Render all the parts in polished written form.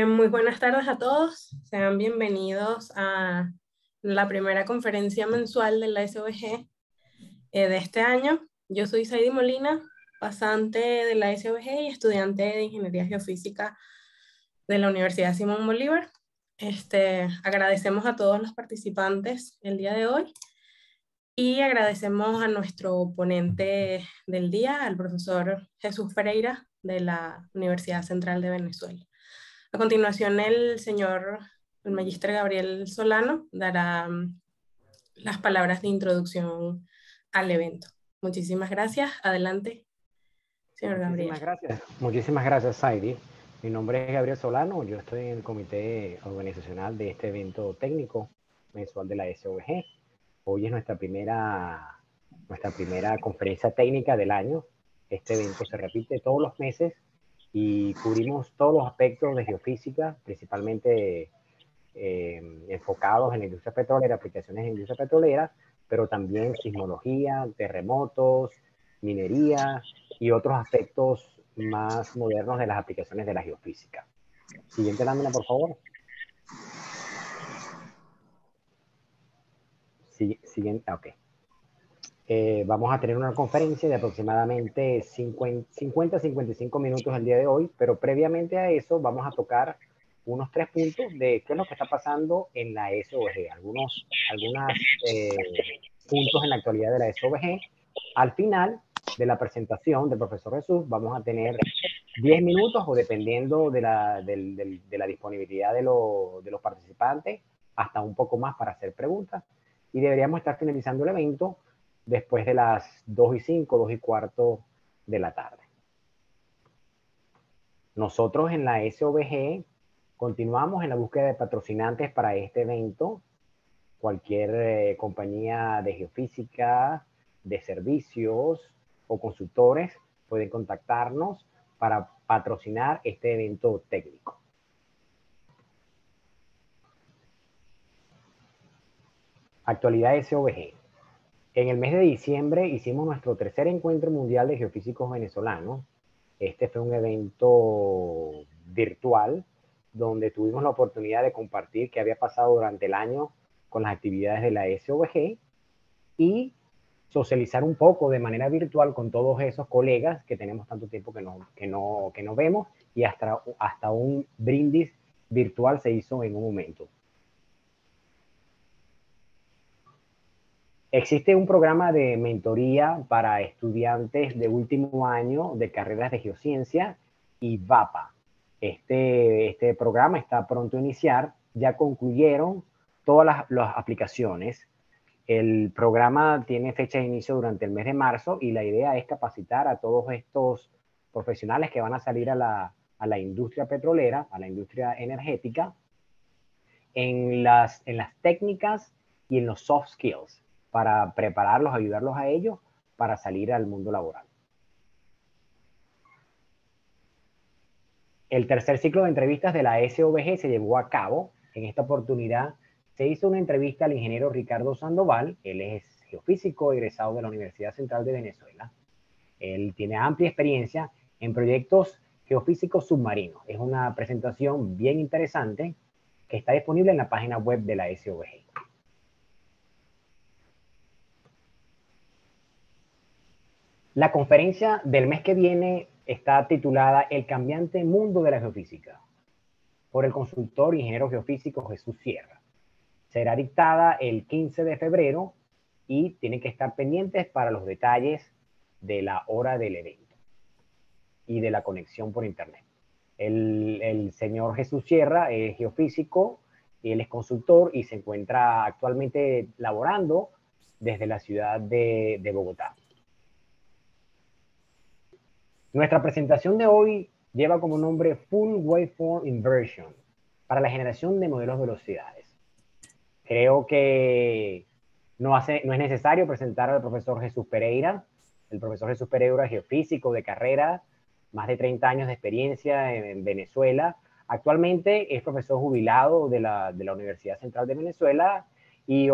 Muy buenas tardes a todos. Sean bienvenidos a la primera conferencia mensual de la SOBG de este año. Yo soy Saidi Molina, pasante de la SOBG y estudiante de Ingeniería Geofísica de la Universidad Simón Bolívar. Agradecemos a todos los participantes el día de hoy y agradecemos a nuestro ponente del día, al profesor Jesús Pereira de la Universidad Central de Venezuela. A continuación, el magíster Gabriel Solano dará las palabras de introducción al evento. Muchísimas gracias. Adelante, señor Gabriel. Muchísimas gracias, Saidi. Mi nombre es Gabriel Solano. Yo estoy en el comité organizacional de este evento técnico mensual de la SOBG. Hoy es nuestra primera conferencia técnica del año. Este evento se repite todos los meses y cubrimos todos los aspectos de geofísica, principalmente enfocados en la industria petrolera, aplicaciones en la industria petrolera, pero también sismología, terremotos, minería y otros aspectos más modernos de las aplicaciones de la geofísica. Siguiente lámina, por favor. Siguiente, ok. Vamos a tener una conferencia de aproximadamente 50-55 minutos el día de hoy, pero previamente a eso vamos a tocar unos 3 puntos de qué es lo que está pasando en la SOBG, algunos puntos en la actualidad de la SOBG. Al final de la presentación del profesor Jesús vamos a tener 10 minutos o dependiendo de la disponibilidad de los participantes, hasta un poco más para hacer preguntas, y deberíamos estar finalizando el evento después de las 2:05, 2:15 de la tarde. Nosotros en la SOBG continuamos en la búsqueda de patrocinantes para este evento. Cualquier compañía de geofísica, de servicios o consultores pueden contactarnos para patrocinar este evento técnico. Actualidad SOBG. En el mes de diciembre hicimos nuestro tercer encuentro mundial de geofísicos venezolanos. Este fue un evento virtual donde tuvimos la oportunidad de compartir qué había pasado durante el año con las actividades de la SOBG y socializar un poco de manera virtual con todos esos colegas que tenemos tanto tiempo que no vemos, y hasta un brindis virtual se hizo en un momento. Existe un programa de mentoría para estudiantes de último año de carreras de geociencia y VAPA. Este programa está pronto a iniciar. Ya concluyeron todas las aplicaciones. El programa tiene fecha de inicio durante el mes de marzo y la idea es capacitar a todos estos profesionales que van a salir a la industria petrolera, a la industria energética, en las técnicas y en los soft skills, para prepararlos, ayudarlos a ellos para salir al mundo laboral. El tercer ciclo de entrevistas de la SOBG se llevó a cabo. En esta oportunidad se hizo una entrevista al ingeniero Ricardo Sandoval. Él es geofísico egresado de la Universidad Central de Venezuela. Él tiene amplia experiencia en proyectos geofísicos submarinos. Es una presentación bien interesante que está disponible en la página web de la SOBG. La conferencia del mes que viene está titulada El cambiante mundo de la geofísica, por el consultor ingeniero geofísico Jesús Sierra. Será dictada el 15 de febrero y tienen que estar pendientes para los detalles de la hora del evento y de la conexión por internet. El señor Jesús Sierra es geofísico, él es consultor y se encuentra actualmente laborando desde la ciudad de Bogotá. Nuestra presentación de hoy lleva como nombre Full Waveform Inversion para la generación de modelos de velocidades. Creo que no es necesario presentar al profesor Jesús Pereira. El profesor Jesús Pereira es geofísico de carrera, más de 30 años de experiencia en Venezuela. Actualmente es profesor jubilado de la Universidad Central de Venezuela y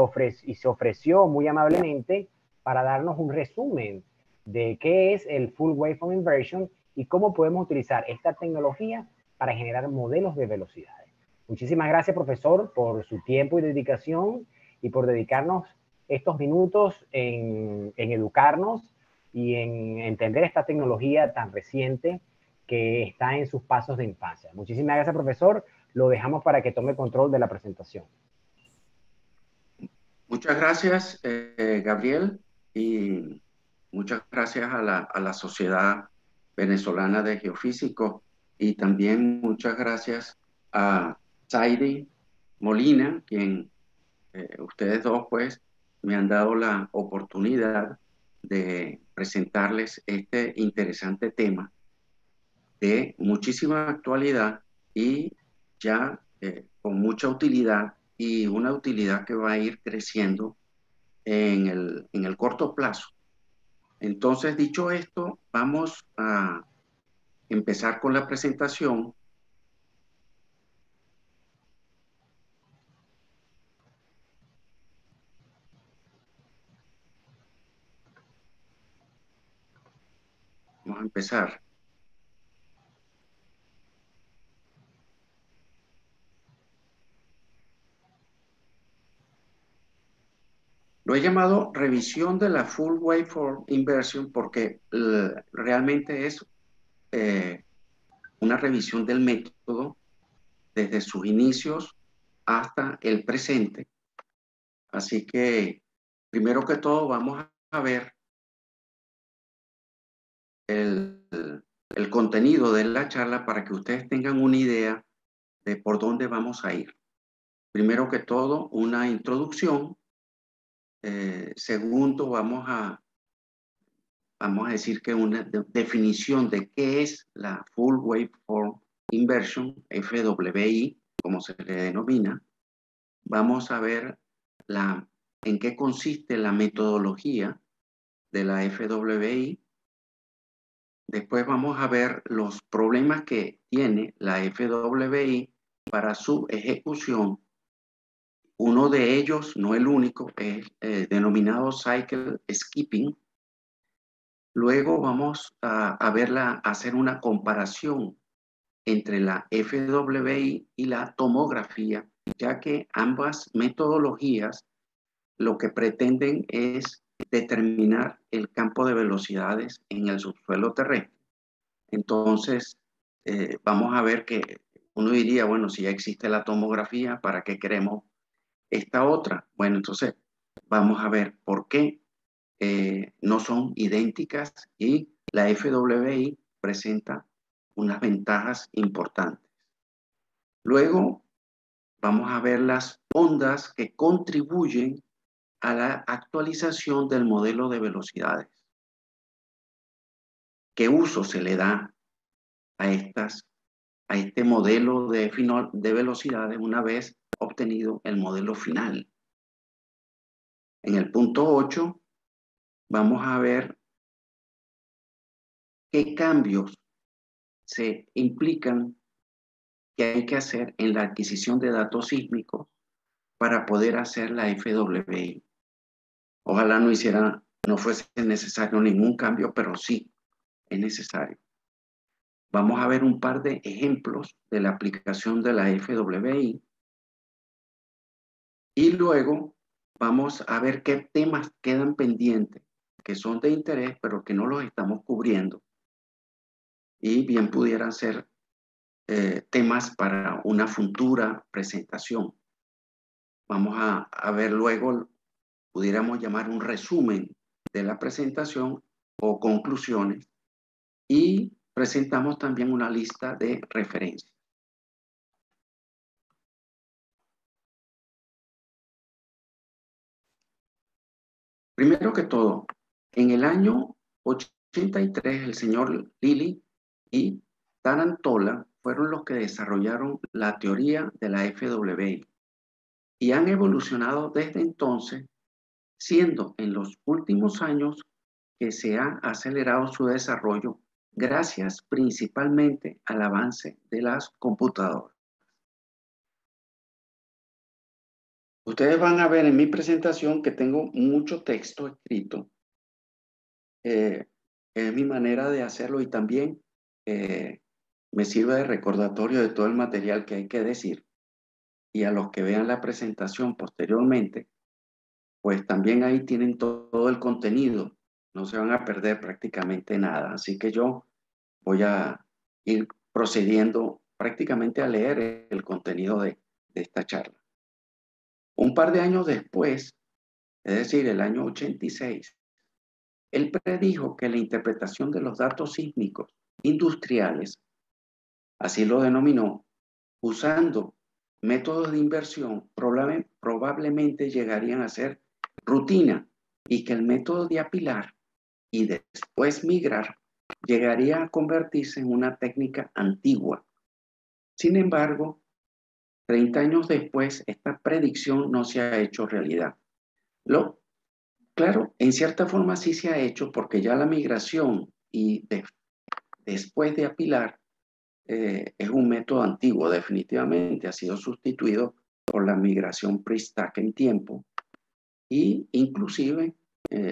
se ofreció muy amablemente para darnos un resumen de qué es el Full Waveform Inversion y cómo podemos utilizar esta tecnología para generar modelos de velocidades. Muchísimas gracias, profesor, por su tiempo y dedicación y por dedicarnos estos minutos en educarnos y en entender esta tecnología tan reciente que está en sus pasos de infancia. Muchísimas gracias, profesor. Lo dejamos para que tome control de la presentación. Muchas gracias, Gabriel, y muchas gracias a la Sociedad Venezolana de Geofísicos, y también muchas gracias a Saidi Molina, quien ustedes dos pues me han dado la oportunidad de presentarles este interesante tema de muchísima actualidad y ya con mucha utilidad, y una utilidad que va a ir creciendo en el corto plazo. Entonces, dicho esto, vamos a empezar con la presentación. Vamos a empezar. Lo he llamado revisión de la Full Waveform Inversion porque realmente es una revisión del método desde sus inicios hasta el presente. Así que, primero que todo, vamos a ver el contenido de la charla para que ustedes tengan una idea de por dónde vamos a ir. Primero que todo, una introducción. Segundo, vamos a decir que una definición de qué es la Full Waveform Inversion, FWI, como se le denomina. Vamos a ver en qué consiste la metodología de la FWI. Después vamos a ver los problemas que tiene la FWI para su ejecución. Uno de ellos, no el único, es denominado Cycle Skipping. Luego vamos a hacer una comparación entre la FWI y la tomografía, ya que ambas metodologías lo que pretenden es determinar el campo de velocidades en el subsuelo terrestre. Entonces, vamos a ver que uno diría, bueno, si ya existe la tomografía, ¿para qué queremos esta otra? Bueno, entonces vamos a ver por qué no son idénticas, y la FWI presenta unas ventajas importantes. Luego vamos a ver las ondas que contribuyen a la actualización del modelo de velocidades. ¿Qué uso se le da a este modelo de velocidades una vez obtenido el modelo final? En el punto 8 vamos a ver qué cambios se implican que hay que hacer en la adquisición de datos sísmicos para poder hacer la FWI. Ojalá no fuese necesario ningún cambio, pero sí es necesario. Vamos a ver un par de ejemplos de la aplicación de la FWI, y luego vamos a ver qué temas quedan pendientes, que son de interés, pero que no los estamos cubriendo, y bien pudieran ser temas para una futura presentación. Vamos a ver luego, pudiéramos llamar un resumen de la presentación o conclusiones, y presentamos también una lista de referencias. Primero que todo, en el año 83, el señor Lilly y Tarantola fueron los que desarrollaron la teoría de la FWI, y han evolucionado desde entonces, siendo en los últimos años que se ha acelerado su desarrollo gracias principalmente al avance de las computadoras. Ustedes van a ver en mi presentación que tengo mucho texto escrito. Es mi manera de hacerlo, y también me sirve de recordatorio de todo el material que hay que decir, y a los que vean la presentación posteriormente, pues también ahí tienen todo el contenido, no se van a perder prácticamente nada. Así que yo voy a ir procediendo prácticamente a leer el contenido de esta charla. Un par de años después, es decir, el año 86, él predijo que la interpretación de los datos sísmicos industriales, así lo denominó, usando métodos de inversión, probablemente llegarían a ser rutina, y que el método de apilar y después migrar llegaría a convertirse en una técnica antigua. Sin embargo, 30 años después, esta predicción no se ha hecho realidad. Claro, en cierta forma sí se ha hecho, porque ya la migración y después de apilar es un método antiguo, definitivamente. Ha sido sustituido por la migración pre-stack en tiempo, y inclusive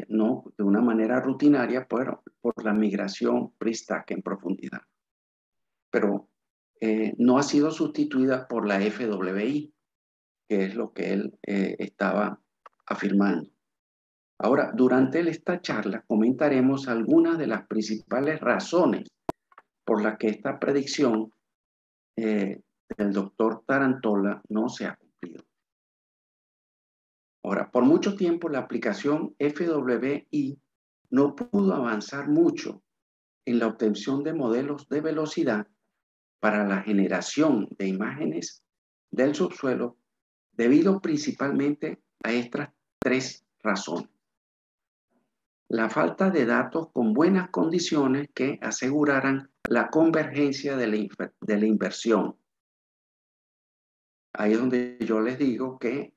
no de una manera rutinaria, pero por la migración pre-stack en profundidad. Pero no ha sido sustituida por la FWI, que es lo que él estaba afirmando. Ahora, durante esta charla comentaremos algunas de las principales razones por las que esta predicción del doctor Tarantola no se ha cumplido. Ahora, por mucho tiempo la aplicación FWI no pudo avanzar mucho en la obtención de modelos de velocidad para la generación de imágenes del subsuelo, debido principalmente a estas tres razones. La falta de datos con buenas condiciones que aseguraran la convergencia de la inversión. Ahí es donde yo les digo que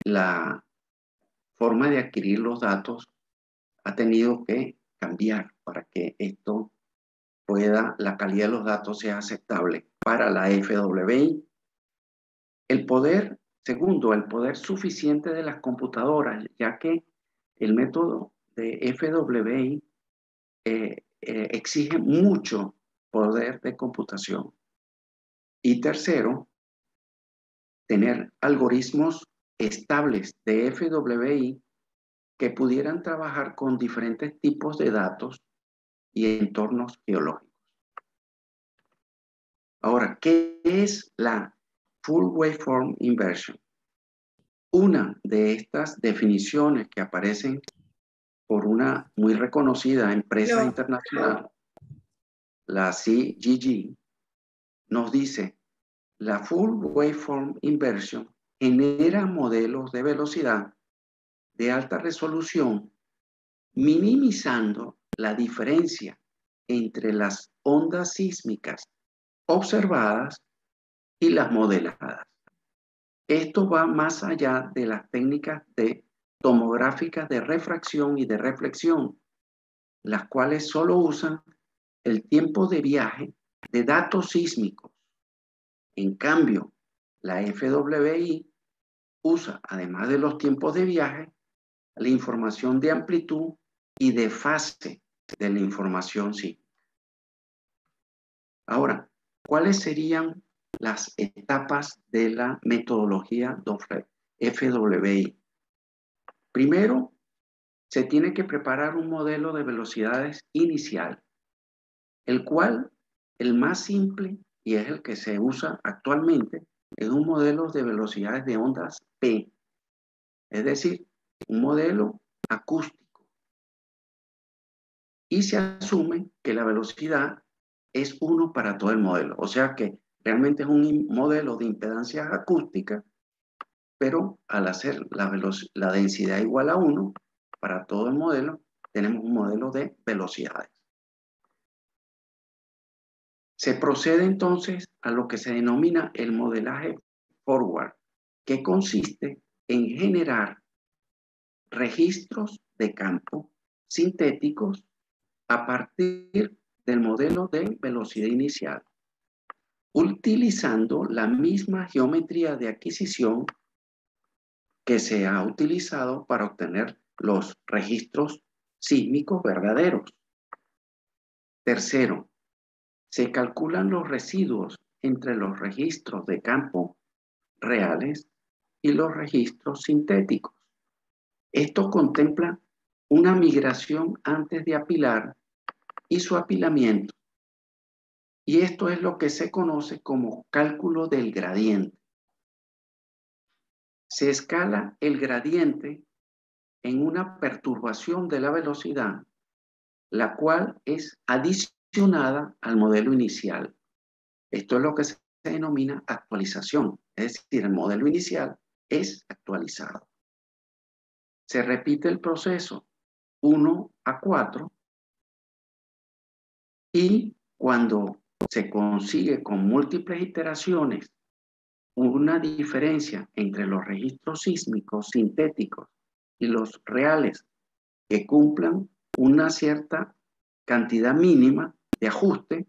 la forma de adquirir los datos ha tenido que cambiar para que esto la calidad de los datos sea aceptable para la FWI. Segundo, el poder suficiente de las computadoras, ya que el método de FWI exige mucho poder de computación. Y tercero, tener algoritmos estables de FWI que pudieran trabajar con diferentes tipos de datos y entornos geológicos. Ahora, ¿qué es la Full Waveform Inversion? Una de estas definiciones que aparecen por una muy reconocida empresa internacional, la CGG, nos dice: la Full Waveform Inversion genera modelos de velocidad de alta resolución, minimizando la diferencia entre las ondas sísmicas observadas y las modeladas. Esto va más allá de las técnicas tomográficas de refracción y de reflexión, las cuales solo usan el tiempo de viaje de datos sísmicos. En cambio, la FWI usa, además de los tiempos de viaje, la información de amplitud y de fase de la información sísmica. Ahora, ¿cuáles serían las etapas de la metodología FWI? Primero, se tiene que preparar un modelo de velocidades inicial, el cual, el más simple y es el que se usa actualmente, es un modelo de velocidades de ondas P, es decir, un modelo acústico. Y se asume que la velocidad es 1 para todo el modelo, o sea que realmente es un modelo de impedancias acústicas, pero al hacer la densidad igual a 1 para todo el modelo, tenemos un modelo de velocidades. Se procede entonces a lo que se denomina el modelaje forward, que consiste en generar registros de campo sintéticos a partir del modelo de velocidad inicial, utilizando la misma geometría de adquisición que se ha utilizado para obtener los registros sísmicos verdaderos. Tercero, se calculan los residuos entre los registros de campo reales y los registros sintéticos. Esto contempla una migración antes de apilar y su apilamiento. Y esto es lo que se conoce como cálculo del gradiente. Se escala el gradiente en una perturbación de la velocidad, la cual es adicionada al modelo inicial. Esto es lo que se denomina actualización, es decir, el modelo inicial es actualizado. Se repite el proceso 1 a 4 y cuando se consigue con múltiples iteraciones una diferencia entre los registros sísmicos sintéticos y los reales que cumplan una cierta cantidad mínima de ajuste,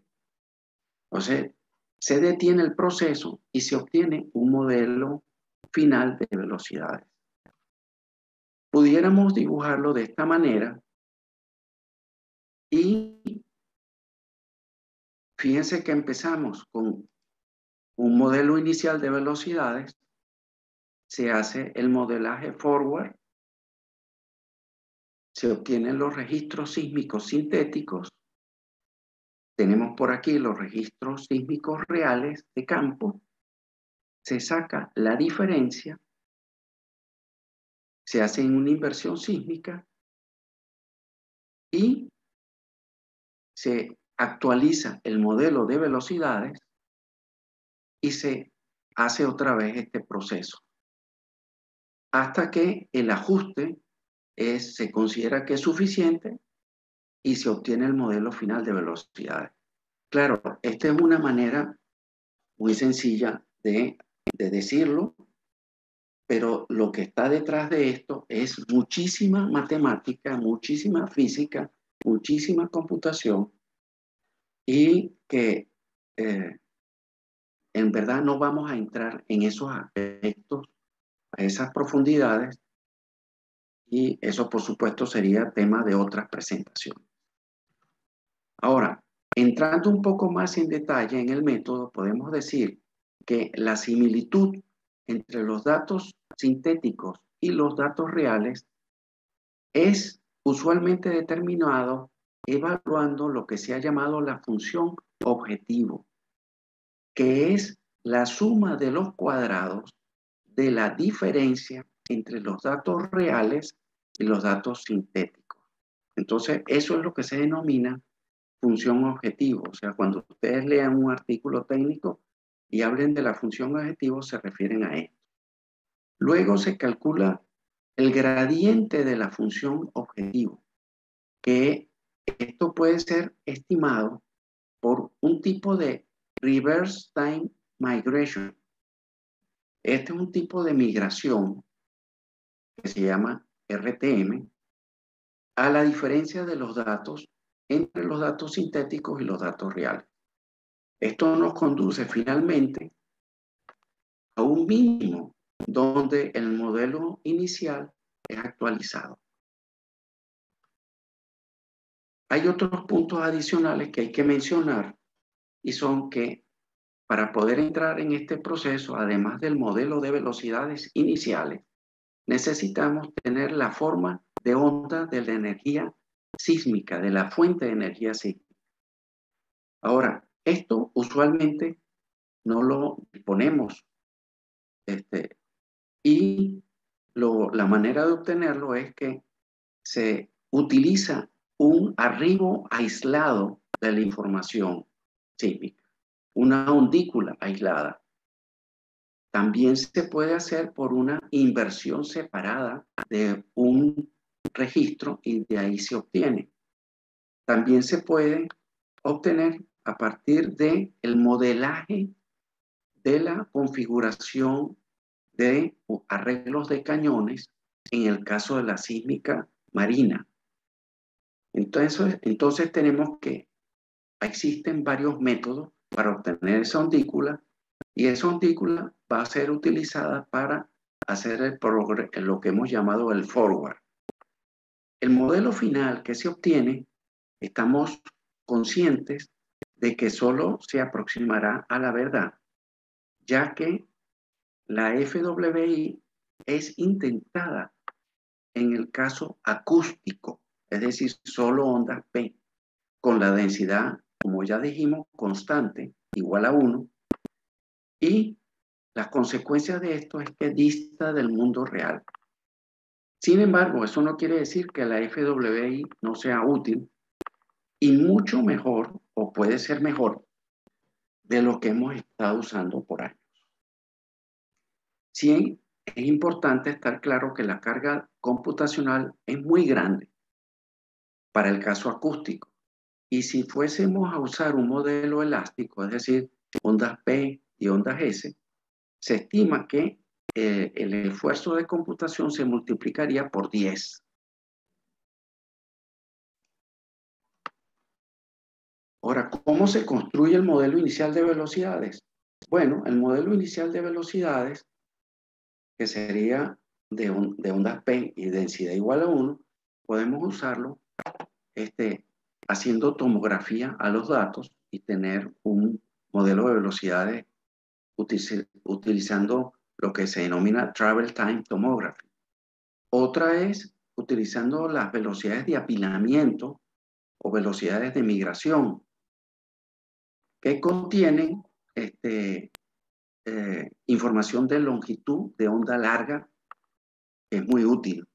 o sea, se detiene el proceso y se obtiene un modelo final de velocidades. Pudiéramos dibujarlo de esta manera y fíjense que empezamos con un modelo inicial de velocidades, se hace el modelaje forward, se obtienen los registros sísmicos sintéticos, tenemos por aquí los registros sísmicos reales de campo, se saca la diferencia, se hace una inversión sísmica y se actualiza el modelo de velocidades y se hace otra vez este proceso hasta que el ajuste se considera que es suficiente y se obtiene el modelo final de velocidades. Claro, esta es una manera muy sencilla de decirlo, pero lo que está detrás de esto es muchísima matemática, muchísima física, muchísima computación y que en verdad no vamos a entrar en esos aspectos, a esas profundidades, y eso por supuesto sería tema de otras presentaciones. Ahora, entrando un poco más en detalle en el método, podemos decir que la similitud entre los datos sintéticos y los datos reales es usualmente determinado evaluando lo que se ha llamado la función objetivo, que es la suma de los cuadrados de la diferencia entre los datos reales y los datos sintéticos. Entonces, eso es lo que se denomina función objetivo. O sea, cuando ustedes lean un artículo técnico y hablen de la función objetivo, se refieren a esto. Luego se calcula el gradiente de la función objetivo, que esto puede ser estimado por un tipo de reverse time migration. Este es un tipo de migración que se llama RTM, a la diferencia de los datos entre los datos sintéticos y los datos reales. Esto nos conduce finalmente a un mínimo donde el modelo inicial es actualizado. Hay otros puntos adicionales que hay que mencionar y son que para poder entrar en este proceso, además del modelo de velocidades iniciales, necesitamos tener la forma de onda de la energía sísmica, de la fuente de energía sísmica. Ahora, esto usualmente no lo disponemos y la manera de obtenerlo es que se utiliza un arribo aislado de la información sísmica, una ondícula aislada. También se puede hacer por una inversión separada de un registro y de ahí se obtiene. También se puede obtener a partir del modelaje de la configuración de arreglos de cañones en el caso de la sísmica marina. Entonces tenemos que existen varios métodos para obtener esa ondícula y esa ondícula va a ser utilizada para hacer lo que hemos llamado el forward. El modelo final que se obtiene, estamos conscientes de que solo se aproximará a la verdad, ya que la FWI es intentada en el caso acústico, es decir, solo ondas P, con la densidad, como ya dijimos, constante, igual a 1, y las consecuencias de esto es que dista del mundo real. Sin embargo, eso no quiere decir que la FWI no sea útil, y mucho mejor, o puede ser mejor, de lo que hemos estado usando por años. Sí, es importante estar claro que la carga computacional es muy grande para el caso acústico. Y si fuésemos a usar un modelo elástico, es decir, ondas P y ondas S, se estima que el esfuerzo de computación se multiplicaría por 10. Ahora, ¿cómo se construye el modelo inicial de velocidades? Bueno, el modelo inicial de velocidades, que sería de ondas P y densidad igual a 1, podemos usarlo haciendo tomografía a los datos y tener un modelo de velocidades utilizando lo que se denomina Travel Time Tomography. Otra es utilizando las velocidades de apilamiento o velocidades de migración, que contienen información de longitud de onda larga, que es muy útil.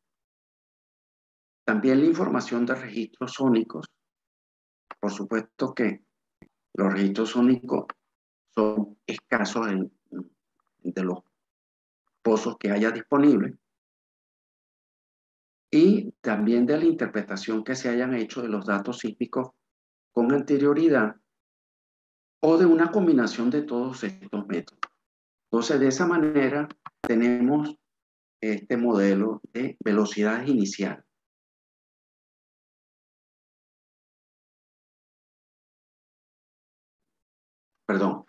También la información de registros sónicos. Por supuesto que los registros sónicos son escasos de los pozos que haya disponibles, y también de la interpretación que se hayan hecho de los datos sísmicos con anterioridad, o de una combinación de todos estos métodos. Entonces, de esa manera tenemos este modelo de velocidad inicial. Perdón.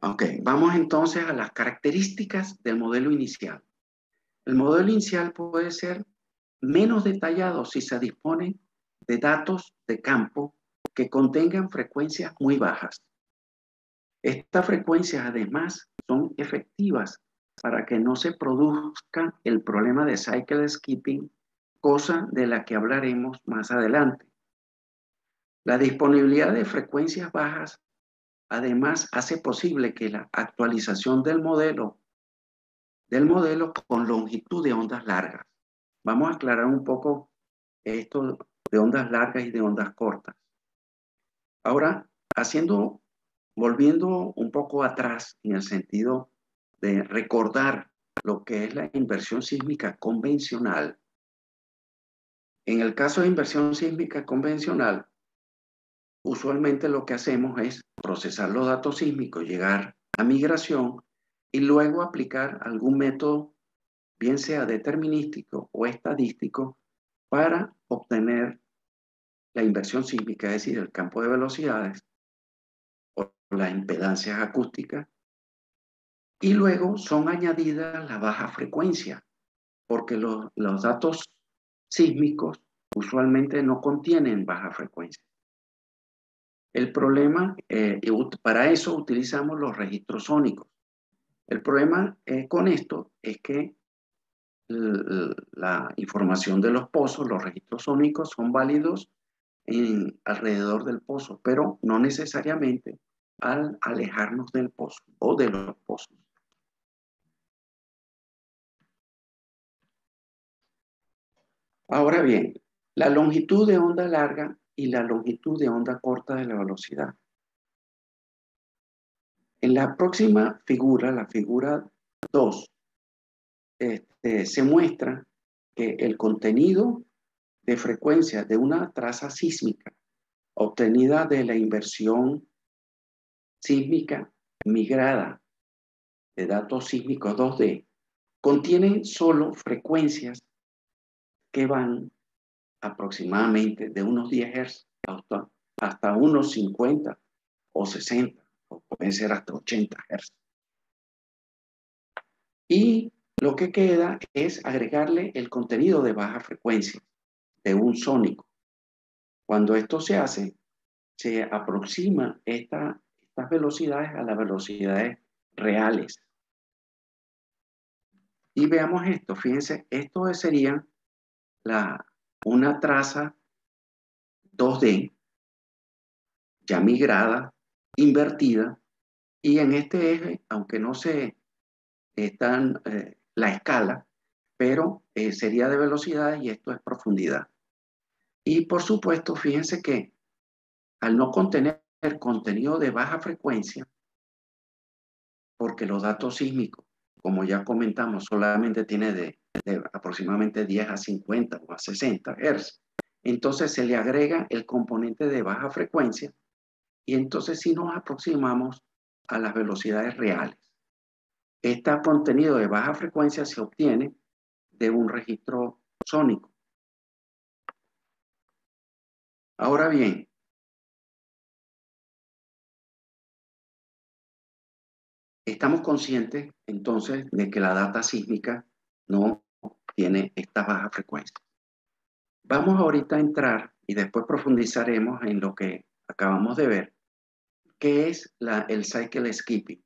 Ok, vamos entonces a las características del modelo inicial. El modelo inicial puede ser menos detallado si se dispone de datos de campo que contengan frecuencias muy bajas. Estas frecuencias además son efectivas para que no se produzca el problema de cycle skipping, cosa de la que hablaremos más adelante. La disponibilidad de frecuencias bajas además hace posible que la actualización del modelo con longitud de ondas largas. Vamos a aclarar un poco esto de ondas largas y de ondas cortas. Ahora, volviendo un poco atrás en el sentido de recordar lo que es la inversión sísmica convencional. En el caso de inversión sísmica convencional, usualmente lo que hacemos es procesar los datos sísmicos, llegar a migración y luego aplicar algún método, bien sea determinístico o estadístico, para obtener la inversión sísmica, es decir, el campo de velocidades o las impedancias acústicas, y luego son añadidas la baja frecuencia, porque los datos sísmicos usualmente no contienen baja frecuencia. El problema, para eso utilizamos los registros sónicos. El problema con esto es que la información de los pozos, los registros sónicos, son válidos alrededor del pozo, pero no necesariamente al alejarnos del pozo o de los pozos. Ahora bien, la longitud de onda larga y la longitud de onda corta de la velocidad. En la próxima figura, la figura 2, se muestra que el contenido de frecuencia de una traza sísmica obtenida de la inversión sísmica migrada de datos sísmicos 2D contiene solo frecuencias que van aproximadamente de unos 10 Hz hasta unos 50 o 60, o pueden ser hasta 80 Hz. Y lo que queda es agregarle el contenido de baja frecuencia de un sónico. Cuando esto se hace, se aproxima estas velocidades a las velocidades reales. Y veamos esto, fíjense, esto sería una traza 2D, ya migrada, invertida, y en este eje, aunque no se están la escala, pero sería de velocidad y esto es profundidad. Y por supuesto, fíjense que al no contener contenido de baja frecuencia, porque los datos sísmicos, como ya comentamos, solamente tiene de aproximadamente 10 a 50 o a 60 Hz, entonces se le agrega el componente de baja frecuencia y entonces sí nos aproximamos a las velocidades reales. Este contenido de baja frecuencia se obtiene de un registro sónico. Ahora bien, estamos conscientes entonces de que la data sísmica no tiene esta baja frecuencia. Vamos ahorita a entrar y después profundizaremos en lo que acabamos de ver, que es el cycle skipping.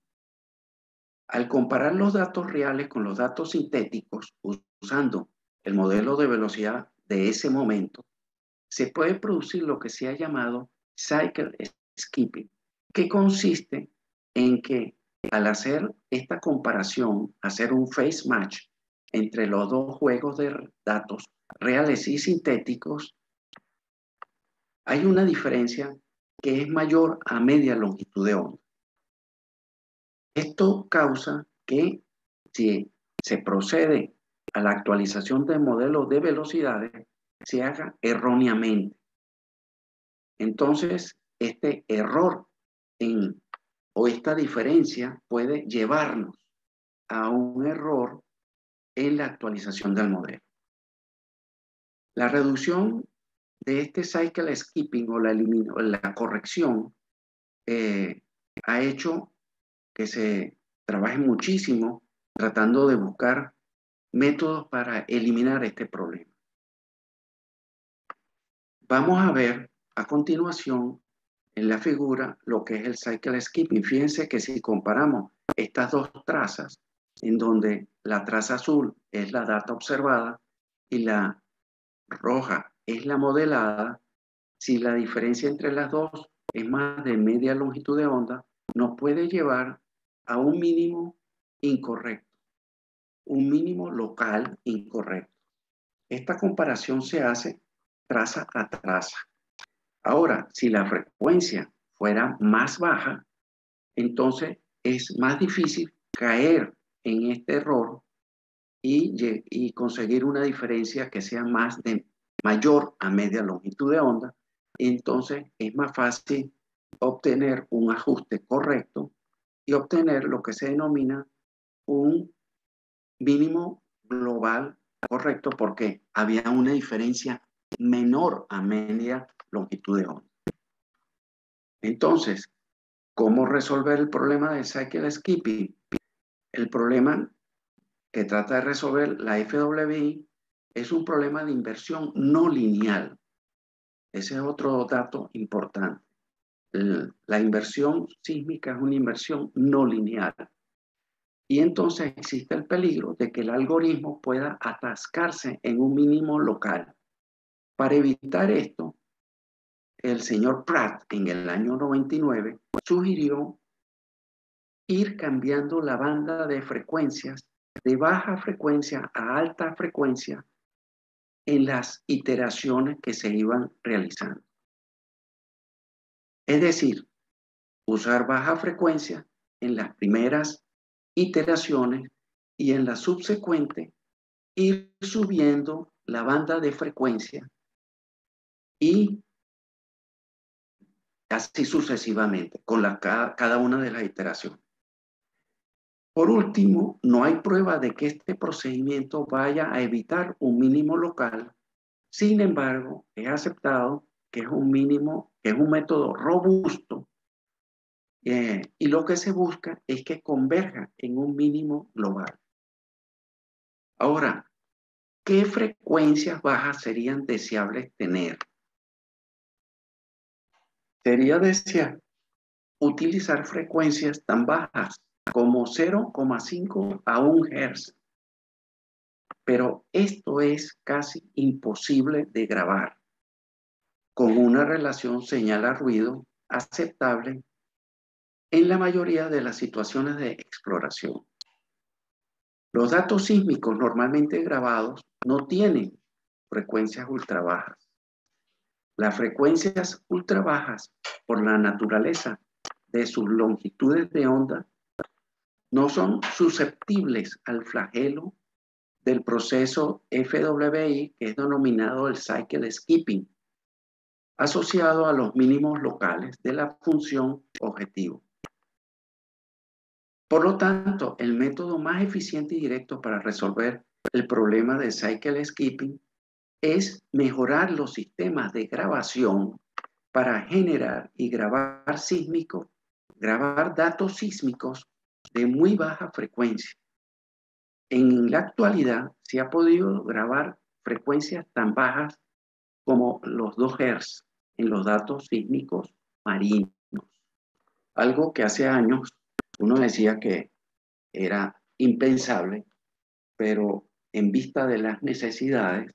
Al comparar los datos reales con los datos sintéticos usando el modelo de velocidad de ese momento, se puede producir lo que se ha llamado cycle skipping, que consiste en que al hacer esta comparación, hacer un phase match entre los dos juegos de datos reales y sintéticos, hay una diferencia que es mayor a media longitud de onda. Esto causa que si se procede a la actualización del modelo de velocidades, se haga erróneamente. Entonces, este error o esta diferencia puede llevarnos a un error en la actualización del modelo. La reducción de este cycle skipping o la corrección ha hecho que se trabaje muchísimo tratando de buscar métodos para eliminar este problema. Vamos a ver a continuación en la figura lo que es el cycle skipping. Fíjense que si comparamos estas dos trazas, en donde la traza azul es la data observada y la roja es la modelada, si la diferencia entre las dos es más de media longitud de onda, nos puede llevar a un mínimo incorrecto, un mínimo local incorrecto. Esta comparación se hace traza a traza. Ahora, si la frecuencia fuera más baja, entonces es más difícil caer en este error y conseguir una diferencia que sea mayor a media longitud de onda. Entonces es más fácil obtener un ajuste correcto y obtener lo que se denomina un mínimo global correcto porque había una diferencia menor a media longitud de onda. Entonces, ¿cómo resolver el problema del cycle skipping? El problema que trata de resolver la FWI es un problema de inversión no lineal. Ese es otro dato importante. La inversión sísmica es una inversión no lineal. Y entonces existe el peligro de que el algoritmo pueda atascarse en un mínimo local. Para evitar esto, el señor Pratt en el año 99 sugirió ir cambiando la banda de frecuencias de baja frecuencia a alta frecuencia en las iteraciones que se iban realizando. Es decir, usar baja frecuencia en las primeras iteraciones y en la subsecuente ir subiendo la banda de frecuencia y así sucesivamente con cada una de las iteraciones. Por último, no hay prueba de que este procedimiento vaya a evitar un mínimo local. Sin embargo, es aceptado que es un método robusto y lo que se busca es que converja en un mínimo global. Ahora, ¿qué frecuencias bajas serían deseables tener? sería desear utilizar frecuencias tan bajas como 0,5 a 1 Hz. Pero esto es casi imposible de grabar con una relación señal a ruido aceptable en la mayoría de las situaciones de exploración. Los datos sísmicos normalmente grabados no tienen frecuencias ultra bajas. Las frecuencias ultra bajas, por la naturaleza de sus longitudes de onda, no son susceptibles al flagelo del proceso FWI, que es denominado el cycle skipping, asociado a los mínimos locales de la función objetivo. Por lo tanto, el método más eficiente y directo para resolver el problema de cycle skipping es mejorar los sistemas de grabación para generar y grabar datos sísmicos de muy baja frecuencia. En la actualidad se ha podido grabar frecuencias tan bajas como los 2 Hz en los datos sísmicos marinos. Algo que hace años uno decía que era impensable, pero en vista de las necesidades,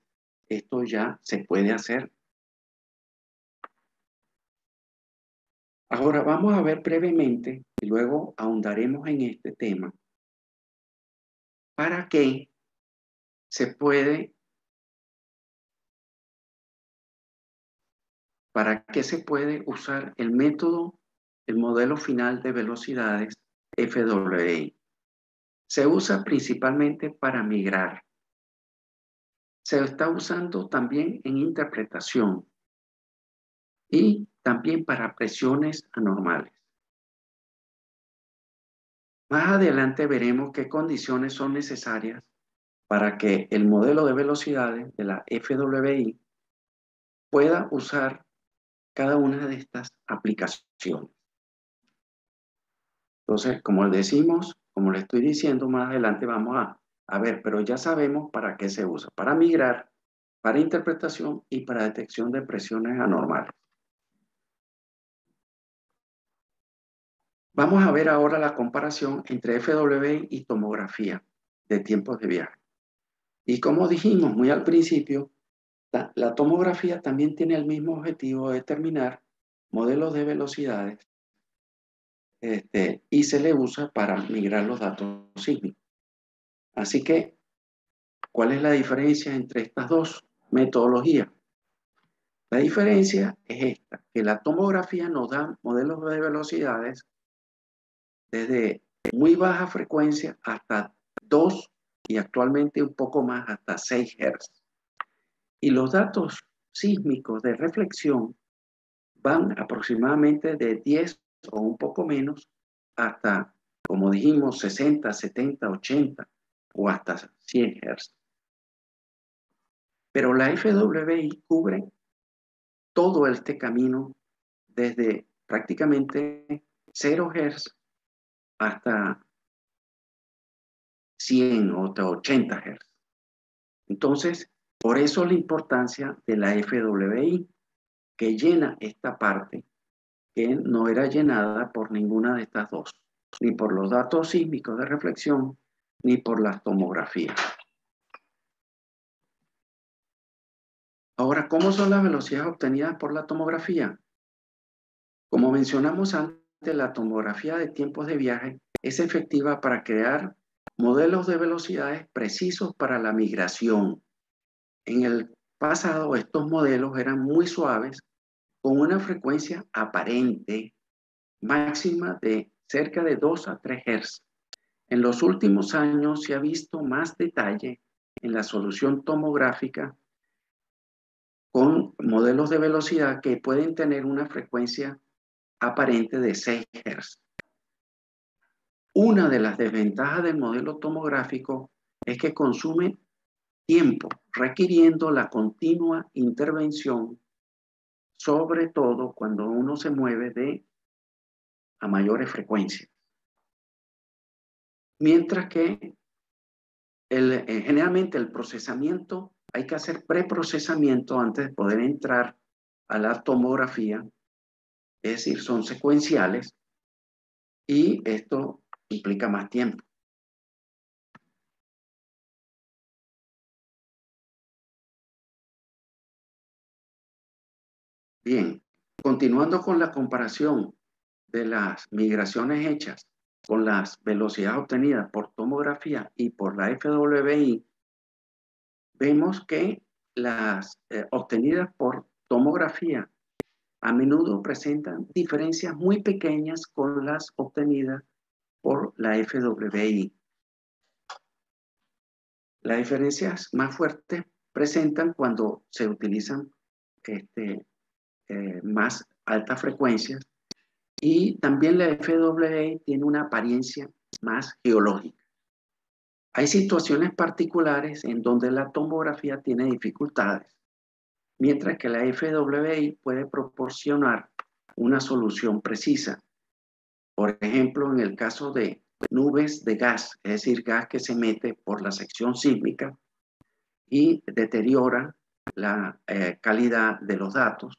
esto ya se puede hacer. Ahora vamos a ver brevemente y luego ahondaremos en este tema. ¿Para qué se puede usar el método, el modelo final de velocidades FWI? Se usa principalmente para migrar. Se está usando también en interpretación y también para presiones anormales. Más adelante veremos qué condiciones son necesarias para que el modelo de velocidades de la FWI pueda usar cada una de estas aplicaciones. Entonces, como decimos, como le estoy diciendo, más adelante vamos a ver, pero ya sabemos para qué se usa: para migrar, para interpretación y para detección de presiones anormales. Vamos a ver ahora la comparación entre FWI y tomografía de tiempos de viaje. Y como dijimos muy al principio, la tomografía también tiene el mismo objetivo de determinar modelos de velocidades y se le usa para migrar los datos sísmicos. Así que, ¿cuál es la diferencia entre estas dos metodologías? La diferencia es esta, que la tomografía nos da modelos de velocidades desde muy baja frecuencia hasta 2 y actualmente un poco más hasta 6 Hz. Y los datos sísmicos de reflexión van aproximadamente de 10 o un poco menos hasta, como dijimos, 60, 70, 80 o hasta 100 Hz. Pero la FWI cubre todo este camino desde prácticamente 0 Hz hasta 100 o 80 Hz. Entonces, por eso la importancia de la FWI, que llena esta parte que no era llenada por ninguna de estas dos, ni por los datos sísmicos de reflexión, ni por las tomografías. Ahora, ¿cómo son las velocidades obtenidas por la tomografía? Como mencionamos antes, la tomografía de tiempos de viaje es efectiva para crear modelos de velocidades precisos para la migración. En el pasado, estos modelos eran muy suaves, con una frecuencia aparente máxima de cerca de 2 a 3 Hz. En los últimos años se ha visto más detalle en la solución tomográfica con modelos de velocidad que pueden tener una frecuencia aparente de 6 Hz. Una de las desventajas del modelo tomográfico es que consume tiempo, requiriendo la continua intervención, sobre todo cuando uno se mueve a mayores frecuencias. Mientras que generalmente el procesamiento, hay que hacer preprocesamiento antes de poder entrar a la tomografía, es decir, son secuenciales y esto implica más tiempo. Bien, continuando con la comparación de las migraciones hechas con las velocidades obtenidas por tomografía y por la FWI, vemos que las obtenidas por tomografía a menudo presentan diferencias muy pequeñas con las obtenidas por la FWI. Las diferencias más fuertes presentan cuando se utilizan más altas frecuencias, y también la FWI tiene una apariencia más geológica. Hay situaciones particulares en donde la tomografía tiene dificultades, mientras que la FWI puede proporcionar una solución precisa. Por ejemplo, en el caso de nubes de gas, es decir, gas que se mete por la sección sísmica y deteriora la calidad de los datos.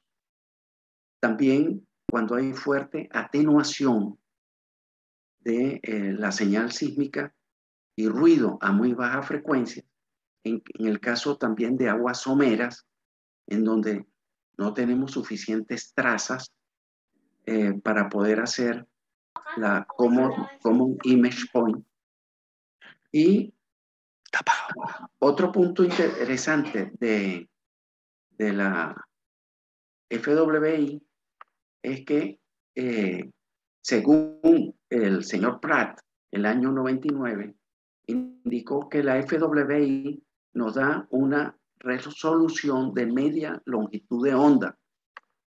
También cuando hay fuerte atenuación de la señal sísmica y ruido a muy baja frecuencia, en el caso también de aguas someras, en donde no tenemos suficientes trazas para poder hacer la Common Image Point. Y otro punto interesante de la FWI es que según el señor Pratt, el año 99, indicó que la FWI nos da una resolución de media longitud de onda,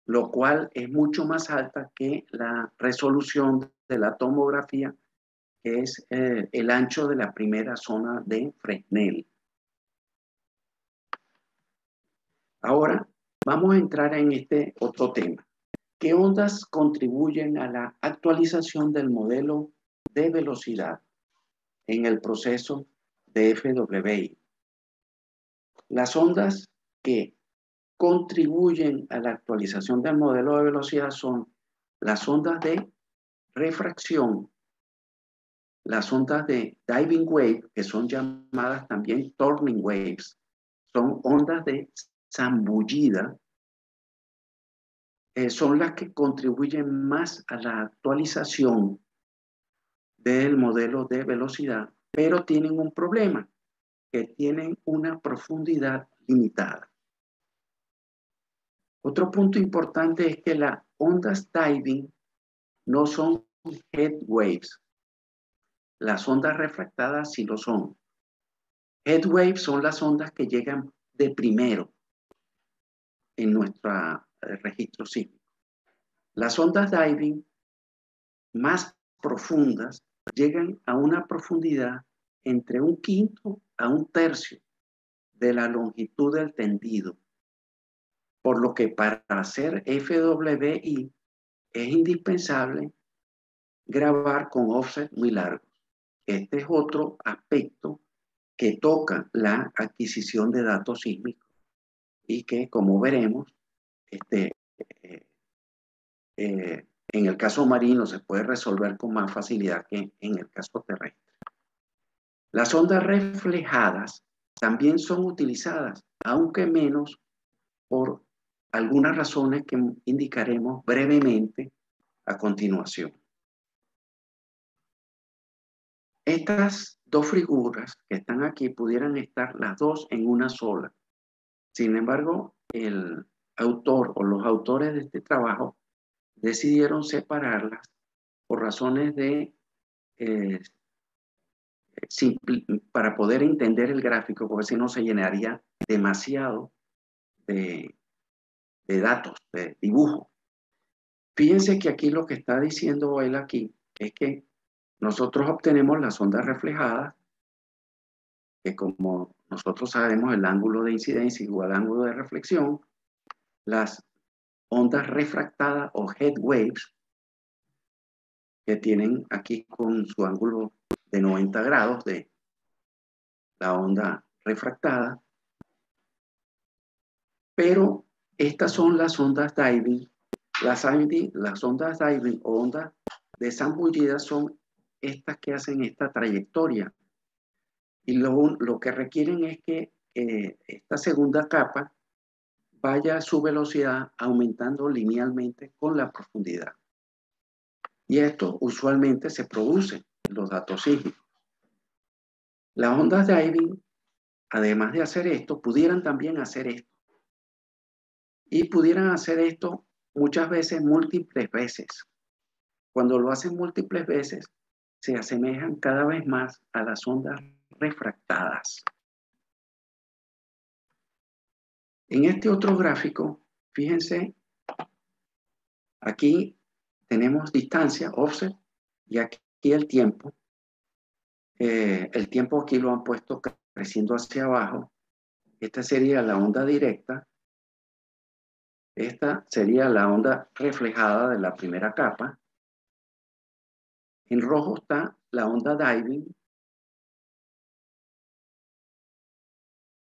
lo cual es mucho más alta que la resolución de la tomografía, que es el ancho de la primera zona de Fresnel. Ahora vamos a entrar en este otro tema. ¿Qué ondas contribuyen a la actualización del modelo de velocidad en el proceso de FWI? Las ondas que contribuyen a la actualización del modelo de velocidad son las ondas de refracción, las ondas de diving wave, que son llamadas también turning waves, son ondas de zambullida, son las que contribuyen más a la actualización del modelo de velocidad, pero tienen un problema, que tienen una profundidad limitada. Otro punto importante es que las ondas diving no son head waves. Las ondas refractadas sí lo son. Head waves son las ondas que llegan de primero en nuestro registro sísmico. Las ondas diving más profundas llegan a una profundidad entre 1/5 a 1/3 de la longitud del tendido, por lo que para hacer FWI es indispensable grabar con offset muy largos. Este es otro aspecto que toca la adquisición de datos sísmicos y que, como veremos, en el caso marino se puede resolver con más facilidad que en el caso terrestre. Las ondas reflejadas también son utilizadas, aunque menos, por algunas razones que indicaremos brevemente a continuación. Estas dos figuras que están aquí pudieran estar las dos en una sola. Sin embargo, el autor o los autores de este trabajo decidieron separarlas por razones de para poder entender el gráfico, porque si no se llenaría demasiado de datos, de dibujo. Fíjense que aquí lo que está diciendo él aquí es que nosotros obtenemos las ondas reflejadas, que como nosotros sabemos el ángulo de incidencia igual al ángulo de reflexión, las ondas refractadas o head waves, que tienen aquí con su ángulo de 90 grados de la onda refractada, pero estas son las ondas diving Las ondas diving o ondas desambullidas son estas que hacen esta trayectoria. Y lo que requieren es que esta segunda capa vaya a su velocidad aumentando linealmente con la profundidad. Y esto usualmente se produce en los datos sísmicos. Las ondas diving, además de hacer esto, pudieran también hacer esto. Y pudieran hacer esto muchas veces, múltiples veces. Cuando lo hacen múltiples veces, se asemejan cada vez más a las ondas refractadas. En este otro gráfico, fíjense, aquí tenemos distancia, offset, y aquí el tiempo. El tiempo aquí lo han puesto creciendo hacia abajo. Esta sería la onda directa. Esta sería la onda reflejada de la primera capa. En rojo está la onda diving.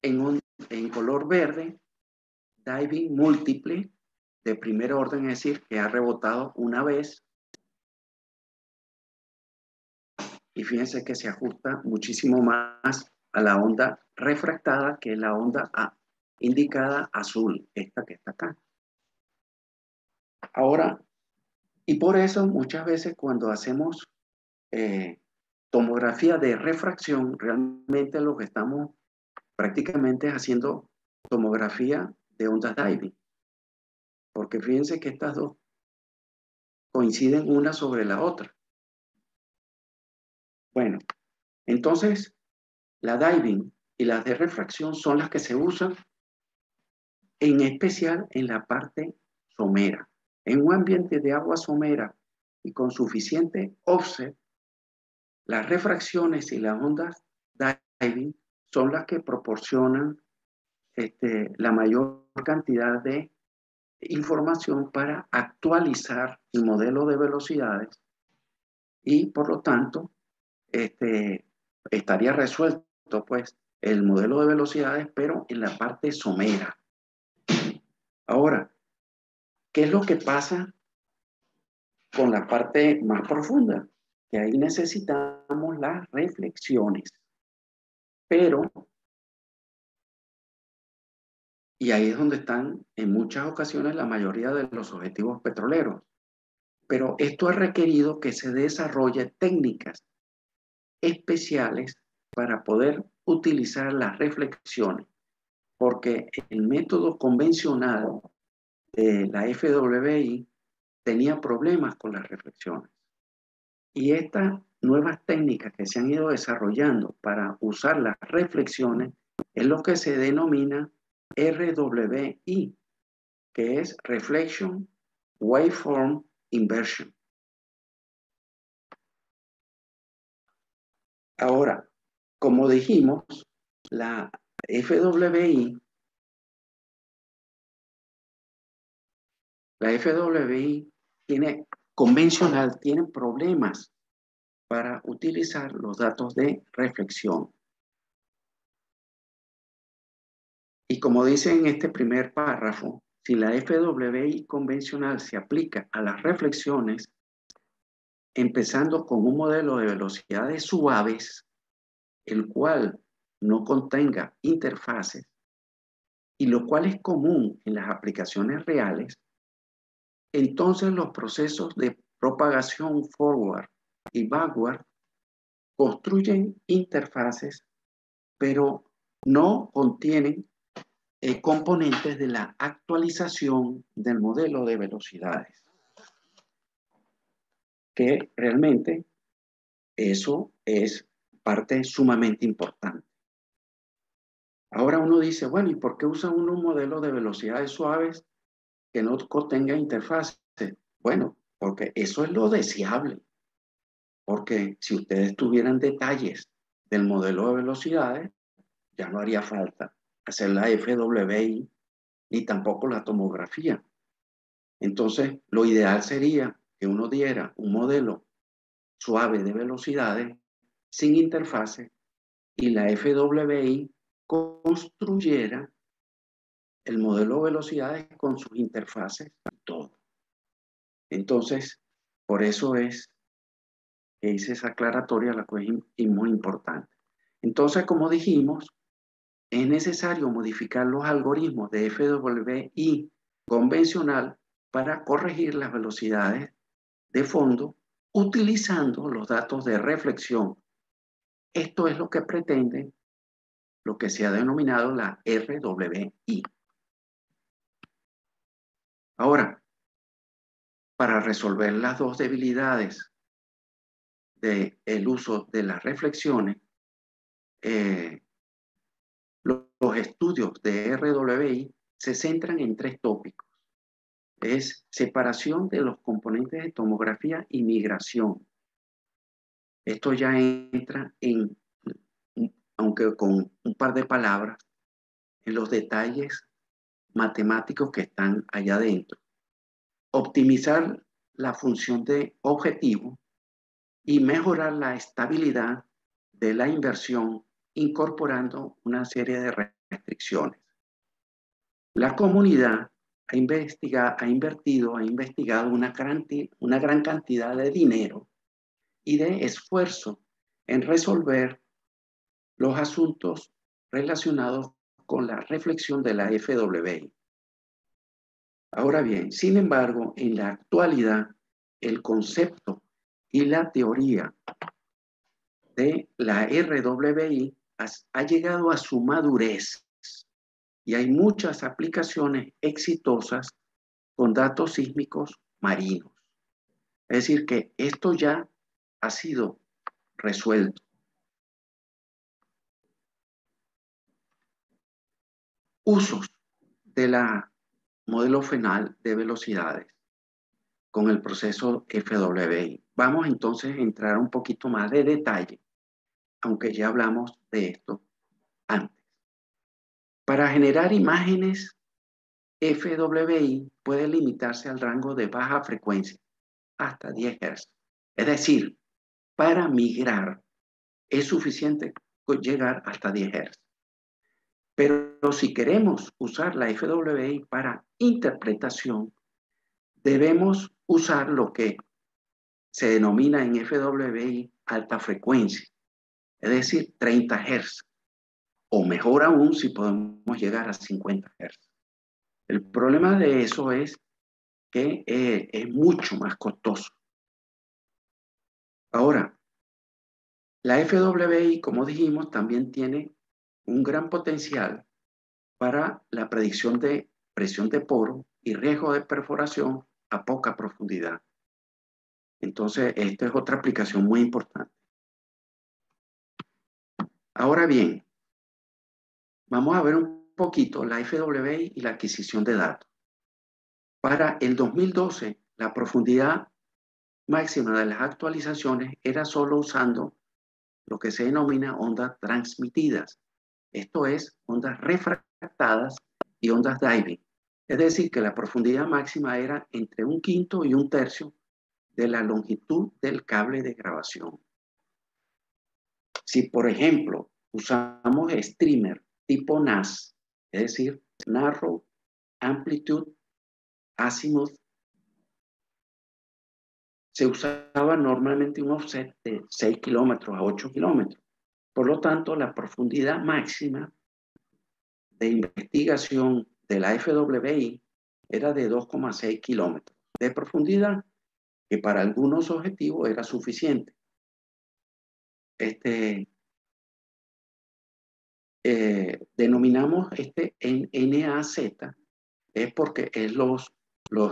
En color verde, diving múltiple de primer orden, es decir, que ha rebotado una vez. Y fíjense que se ajusta muchísimo más a la onda refractada, que es la onda indicada azul, esta que está acá. Ahora, y por eso muchas veces cuando hacemos tomografía de refracción, realmente lo que estamos prácticamente es haciendo tomografía de ondas diving. Porque fíjense que estas dos coinciden una sobre la otra. Bueno, entonces la diving y las de refracción son las que se usan en especial en la parte somera. En un ambiente de agua somera y con suficiente offset, las refracciones y las ondas diving son las que proporcionan la mayor cantidad de información para actualizar el modelo de velocidades y por lo tanto estaría resuelto pues el modelo de velocidades, pero en la parte somera. Ahora, ¿qué es lo que pasa con la parte más profunda? Que ahí necesitamos las reflexiones. Pero, y ahí es donde están en muchas ocasiones la mayoría de los objetivos petroleros. Pero esto ha requerido que se desarrolle técnicas especiales para poder utilizar las reflexiones, porque el método convencional de la FWI tenía problemas con las reflexiones. Y estas nuevas técnicas que se han ido desarrollando para usar las reflexiones es lo que se denomina RWI, que es Reflection Waveform Inversion. Ahora, como dijimos, la FWI convencional tiene problemas para utilizar los datos de reflexión. Y como dice en este primer párrafo, si la FWI convencional se aplica a las reflexiones, empezando con un modelo de velocidades suaves, el cual no contenga interfaces, y lo cual es común en las aplicaciones reales, entonces los procesos de propagación forward y backward construyen interfaces, pero no contienen componentes de la actualización del modelo de velocidades. Que realmente eso es parte sumamente importante. Ahora uno dice, bueno, ¿y por qué usa uno un modelo de velocidades suaves que no contenga interfaces? Bueno, porque eso es lo deseable. Porque si ustedes tuvieran detalles del modelo de velocidades, ya no haría falta hacer la FWI ni tampoco la tomografía. Entonces, lo ideal sería que uno diera un modelo suave de velocidades sin interfase y la FWI construyera el modelo de velocidades con sus interfaces y todo. Entonces, por eso es que hice esa aclaratoria, la cual es muy importante. Entonces, como dijimos, es necesario modificar los algoritmos de FWI convencional para corregir las velocidades de fondo utilizando los datos de reflexión. Esto es lo que pretende lo que se ha denominado la RWI. Ahora, para resolver las dos debilidades del uso de las reflexiones, los estudios de RWI se centran en tres tópicos. Es separación de los componentes de tomografía y migración. Esto ya entra en, aunque con un par de palabras, en los detalles matemáticos que están allá adentro. Optimizar la función de objetivo y mejorar la estabilidad de la inversión incorporando una serie de restricciones. La comunidad ha investigado una gran cantidad de dinero y de esfuerzo en resolver los asuntos relacionados con la reflexión de la FWI. Ahora bien, sin embargo, en la actualidad, el concepto y la teoría de la RWI ha llegado a su madurez y hay muchas aplicaciones exitosas con datos sísmicos marinos. Es decir, que esto ya ha sido resuelto. Usos de la modelo final de velocidades con el proceso FWI. Vamos entonces a entrar un poquito más de detalle, aunque ya hablamos de esto antes. Para generar imágenes, FWI puede limitarse al rango de baja frecuencia, hasta 10 Hz. Es decir, para migrar es suficiente llegar hasta 10 Hz. Pero si queremos usar la FWI para interpretación, debemos usar lo que se denomina en FWI alta frecuencia, es decir, 30 Hz, o mejor aún si podemos llegar a 50 Hz. El problema de eso es que es mucho más costoso. Ahora, la FWI, como dijimos, también tiene un gran potencial para la predicción de presión de poro y riesgo de perforación a poca profundidad. Entonces, esta es otra aplicación muy importante. Ahora bien, vamos a ver un poquito la FWI y la adquisición de datos. Para el 2012, la profundidad máxima de las actualizaciones era solo usando lo que se denomina ondas transmitidas. Esto es, ondas refractadas y ondas diving. Es decir, que la profundidad máxima era entre 1/5 y 1/3 de la longitud del cable de grabación. Si, por ejemplo, usamos streamer tipo NAS, es decir, Narrow Amplitude Azimuth, se usaba normalmente un offset de 6 kilómetros a 8 kilómetros. Por lo tanto, la profundidad máxima de investigación de la FWI era de 2,6 kilómetros de profundidad, que para algunos objetivos era suficiente. Denominamos en NAZ, es porque es los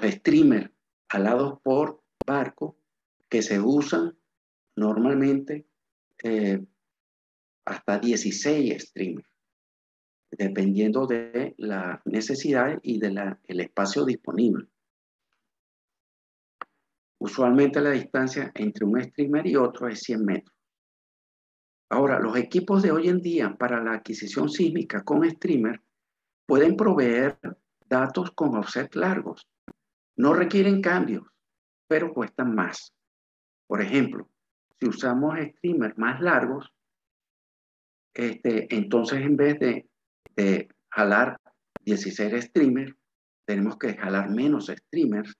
streamers alados por barco que se usan normalmente hasta 16 streamers, dependiendo de las necesidades y del espacio disponible. Usualmente la distancia entre un streamer y otro es 100 metros. Ahora, los equipos de hoy en día para la adquisición sísmica con streamer pueden proveer datos con offset largos. No requieren cambios, pero cuestan más. Por ejemplo, si usamos streamers más largos, entonces en vez de jalar 16 streamers, tenemos que jalar menos streamers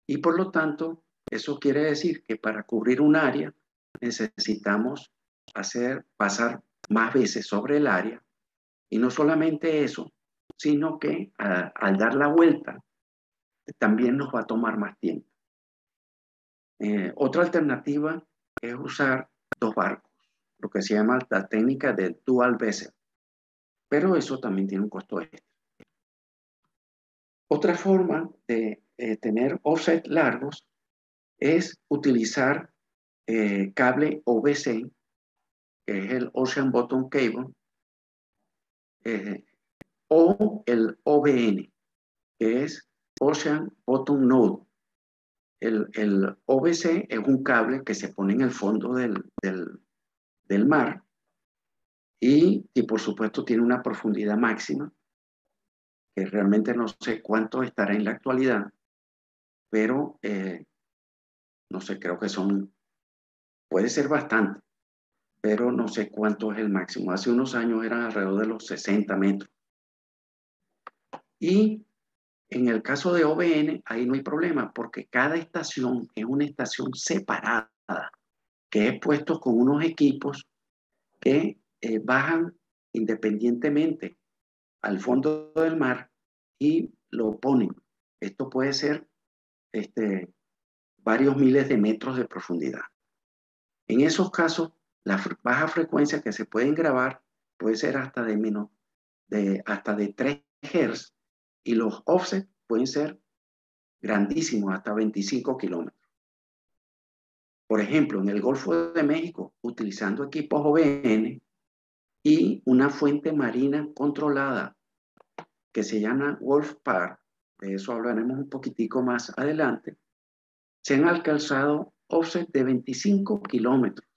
Y por lo tanto, eso quiere decir que para cubrir un área necesitamos pasar más veces sobre el área. Y no solamente eso, sino que al dar la vuelta también nos va a tomar más tiempo. Otra alternativa es usar dos barcos, lo que se llama la técnica de dual vessel, pero eso también tiene un costo extra. Otra forma de tener offset largos es utilizar cable OBC, que es el Ocean Bottom Cable, o el OBN, que es Ocean Bottom Node. El OBC es un cable que se pone en el fondo del mar y por supuesto tiene una profundidad máxima, que realmente no sé cuánto estará en la actualidad, pero no sé, creo que puede ser bastante, pero no sé cuánto es el máximo. Hace unos años eran alrededor de los 60 metros. Y en el caso de OBN, ahí no hay problema, porque cada estación es una estación separada, que es puesto con unos equipos que bajan independientemente al fondo del mar y lo ponen. Esto puede ser varios miles de metros de profundidad. En esos casos, la baja frecuencia que se pueden grabar puede ser hasta de 3 Hz y los offsets pueden ser grandísimos, hasta 25 kilómetros. Por ejemplo, en el Golfo de México, utilizando equipos OBN y una fuente marina controlada que se llama WolfPar, de eso hablaremos un poquitico más adelante, se han alcanzado offsets de 25 kilómetros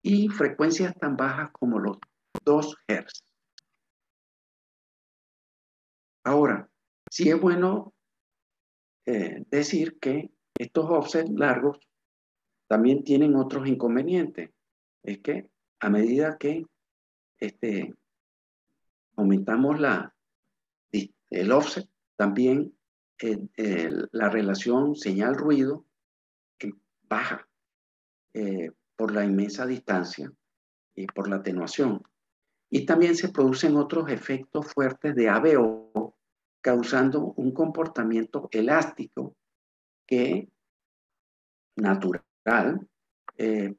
y frecuencias tan bajas como los 2 Hz. Ahora, sí es bueno decir que estos offsets largos también tienen otros inconvenientes. Es que a medida que aumentamos el offset, también la relación señal-ruido baja por la inmensa distancia y por la atenuación. Y también se producen otros efectos fuertes de ABO, causando un comportamiento elástico que natural,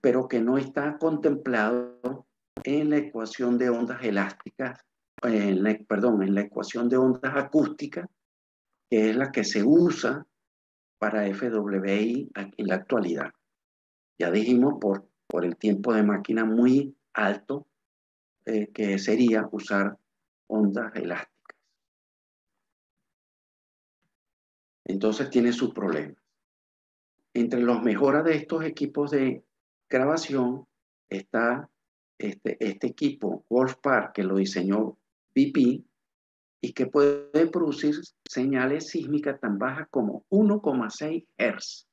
pero que no está contemplado en la ecuación de ondas elásticas, en la ecuación de ondas acústicas, que es la que se usa para FWI en la actualidad. Ya dijimos por el tiempo de máquina muy alto, que sería usar ondas elásticas. Entonces tiene sus problemas. Entre los mejoras de estos equipos de grabación está este equipo WolfPar, que lo diseñó BP y que puede producir señales sísmicas tan bajas como 1,6 Hz.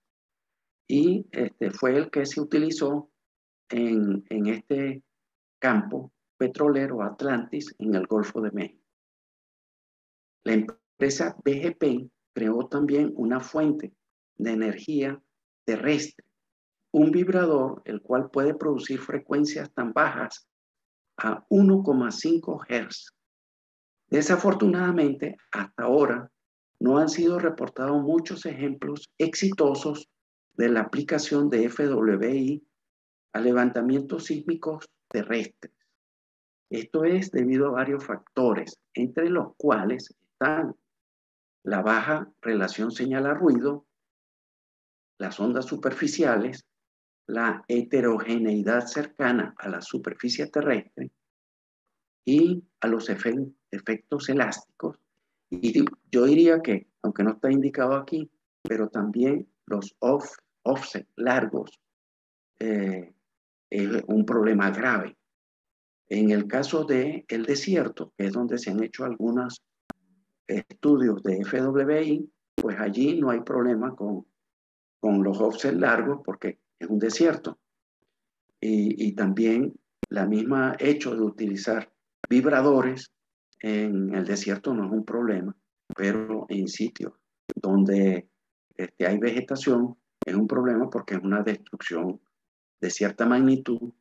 Y fue el que se utilizó en este campo petrolero Atlantis en el Golfo de México. La empresa BGP creó también una fuente de energía terrestre, un vibrador el cual puede producir frecuencias tan bajas a 1,5 Hz. Desafortunadamente, hasta ahora no han sido reportados muchos ejemplos exitosos de la aplicación de FWI a levantamientos sísmicos terrestres. Esto es debido a varios factores, entre los cuales están la baja relación señal a ruido, las ondas superficiales, la heterogeneidad cercana a la superficie terrestre y a los efectos elásticos. Y yo diría que, aunque no está indicado aquí, pero también los offset largos es un problema grave. En el caso del desierto, que es donde se han hecho algunos estudios de FWI, pues allí no hay problema con los offset largos porque es un desierto. Y también la misma hecho de utilizar vibradores en el desierto no es un problema, pero en sitios donde hay vegetación, es un problema porque es una destrucción de cierta magnitud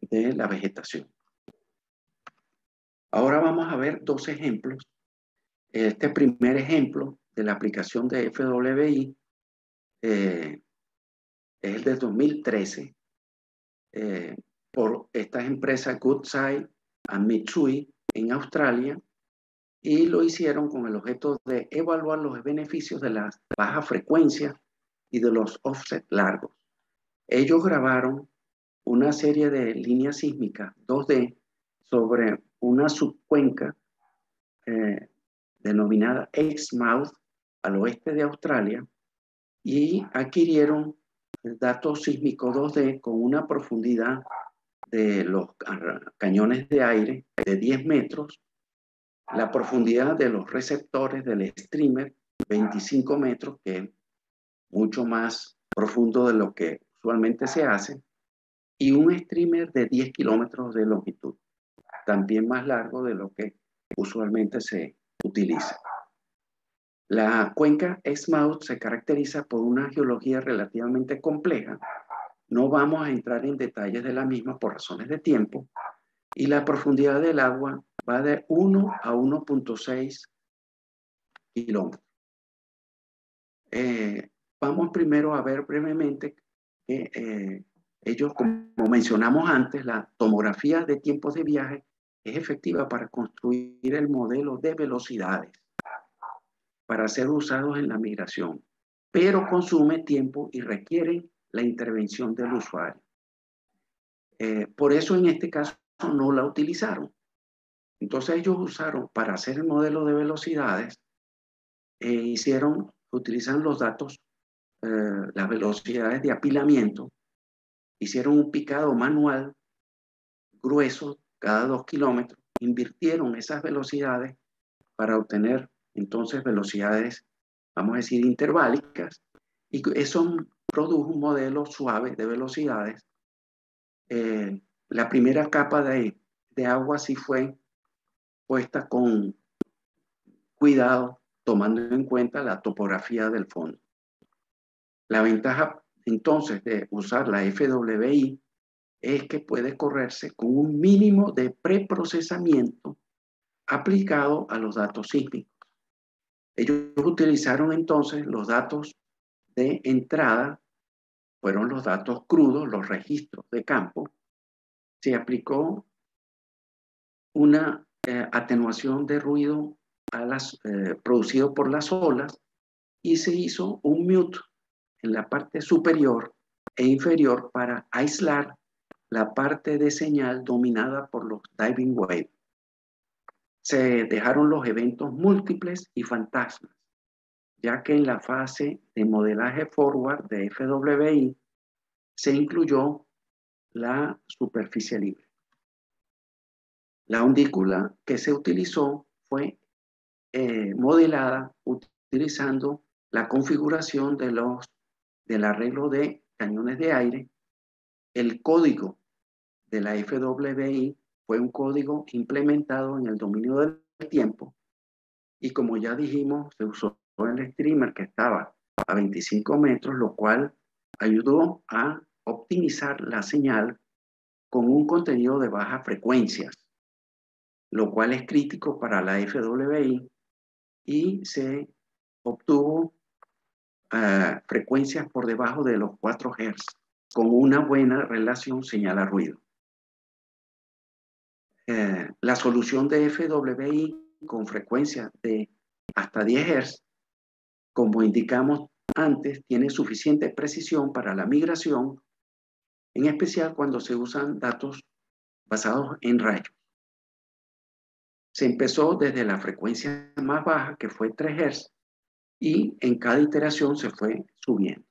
de la vegetación. Ahora vamos a ver dos ejemplos. Este primer ejemplo de la aplicación de FWI es el de 2013 por estas empresas Woodside y Mitsui en Australia, y lo hicieron con el objeto de evaluar los beneficios de las bajas frecuencias y de los offsets largos. Ellos grabaron una serie de líneas sísmicas 2D sobre una subcuenca denominada Exmouth al oeste de Australia, y adquirieron datos sísmicos 2D con una profundidad de los cañones de aire de 10 metros, la profundidad de los receptores del streamer 25 metros, que es mucho más profundo de lo que usualmente se hace, y un streamer de 10 kilómetros de longitud, también más largo de lo que usualmente se utiliza. La cuenca Exmouth se caracteriza por una geología relativamente compleja. No vamos a entrar en detalles de la misma por razones de tiempo, y la profundidad del agua va de 1 a 1.6 kilómetros. Vamos primero a ver brevemente que ellos, como mencionamos antes, la tomografía de tiempos de viaje es efectiva para construir el modelo de velocidades para ser usados en la migración, pero consume tiempo y requiere la intervención del usuario. Por eso en este caso no la utilizaron. Entonces ellos usaron, para hacer el modelo de velocidades, utilizan los datos, las velocidades de apilamiento, hicieron un picado manual grueso cada 2 kilómetros, invirtieron esas velocidades para obtener entonces velocidades, vamos a decir, interválicas, y eso produjo un modelo suave de velocidades. La primera capa de agua sí fue puesta con cuidado, tomando en cuenta la topografía del fondo. La ventaja entonces de usar la FWI es que puede correrse con un mínimo de preprocesamiento aplicado a los datos sísmicos. Ellos utilizaron entonces los datos de entrada, fueron los datos crudos, los registros de campo. Se aplicó una atenuación de ruido producido por las olas, y se hizo un mute en la parte superior e inferior para aislar la parte de señal dominada por los diving waves. Se dejaron los eventos múltiples y fantasmas, ya que en la fase de modelaje forward de FWI se incluyó la superficie libre. La ondícula que se utilizó fue modelada utilizando la configuración del arreglo de cañones de aire. El código de la FWI fue un código implementado en el dominio del tiempo, y como ya dijimos, se usó el streamer que estaba a 25 metros, lo cual ayudó a optimizar la señal con un contenido de bajas frecuencias, lo cual es crítico para la FWI, y se obtuvo frecuencias por debajo de los 4 Hz con una buena relación señal-ruido. La solución de FWI con frecuencia de hasta 10 Hz, como indicamos antes, tiene suficiente precisión para la migración, en especial cuando se usan datos basados en rayos. Se empezó desde la frecuencia más baja, que fue 3 Hz, y en cada iteración se fue subiendo.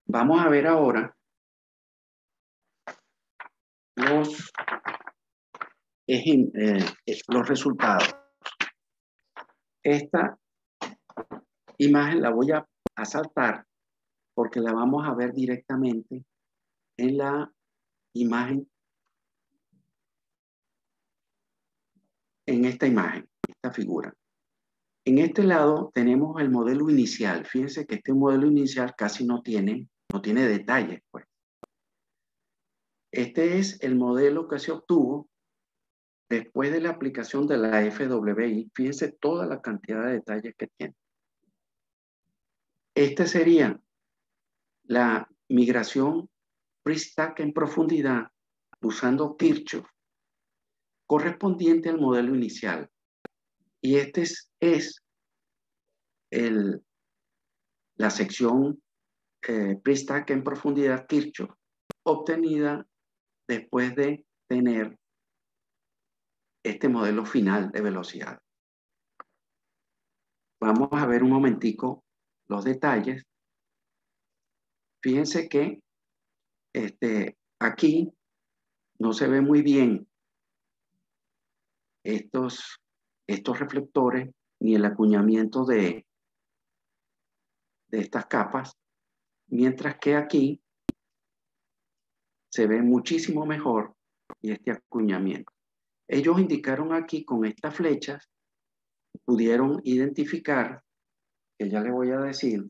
Vamos a ver ahora los resultados. Esta imagen la voy a saltar porque la vamos a ver directamente en la imagen, en esta imagen, esta figura. En este lado tenemos el modelo inicial. Fíjense que este modelo inicial casi no tiene detalles, pues. Este es el modelo que se obtuvo después de la aplicación de la FWI. Fíjense toda la cantidad de detalles que tiene. Este sería la migración pre-stack en profundidad usando Kirchhoff, correspondiente al modelo inicial. Y este es la sección pre-stack en profundidad Kirchhoff, obtenida después de tener este modelo final de velocidad. Vamos a ver un momentico los detalles. Fíjense que aquí no se ve muy bien estos reflectores ni el acuñamiento de estas capas, mientras que aquí se ve muchísimo mejor y este acuñamiento. Ellos indicaron aquí con estas flechas, pudieron identificar, que ya les voy a decir,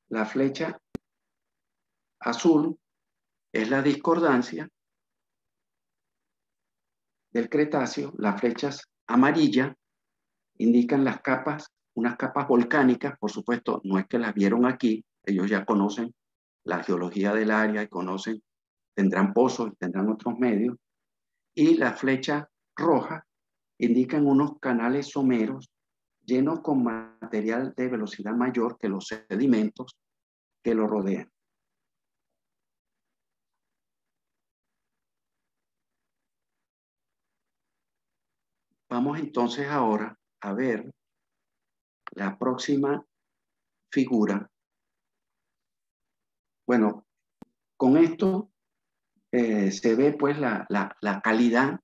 la flecha azul es la discordancia del Cretáceo, las flechas amarillas indican las capas, unas capas volcánicas, por supuesto, no es que las vieron aquí, ellos ya conocen la geología del área y conocen, tendrán pozos, tendrán otros medios, y la flecha roja indican unos canales someros llenos con material de velocidad mayor que los sedimentos que lo rodean. Vamos entonces ahora a ver la próxima figura. Bueno, con esto se ve pues la calidad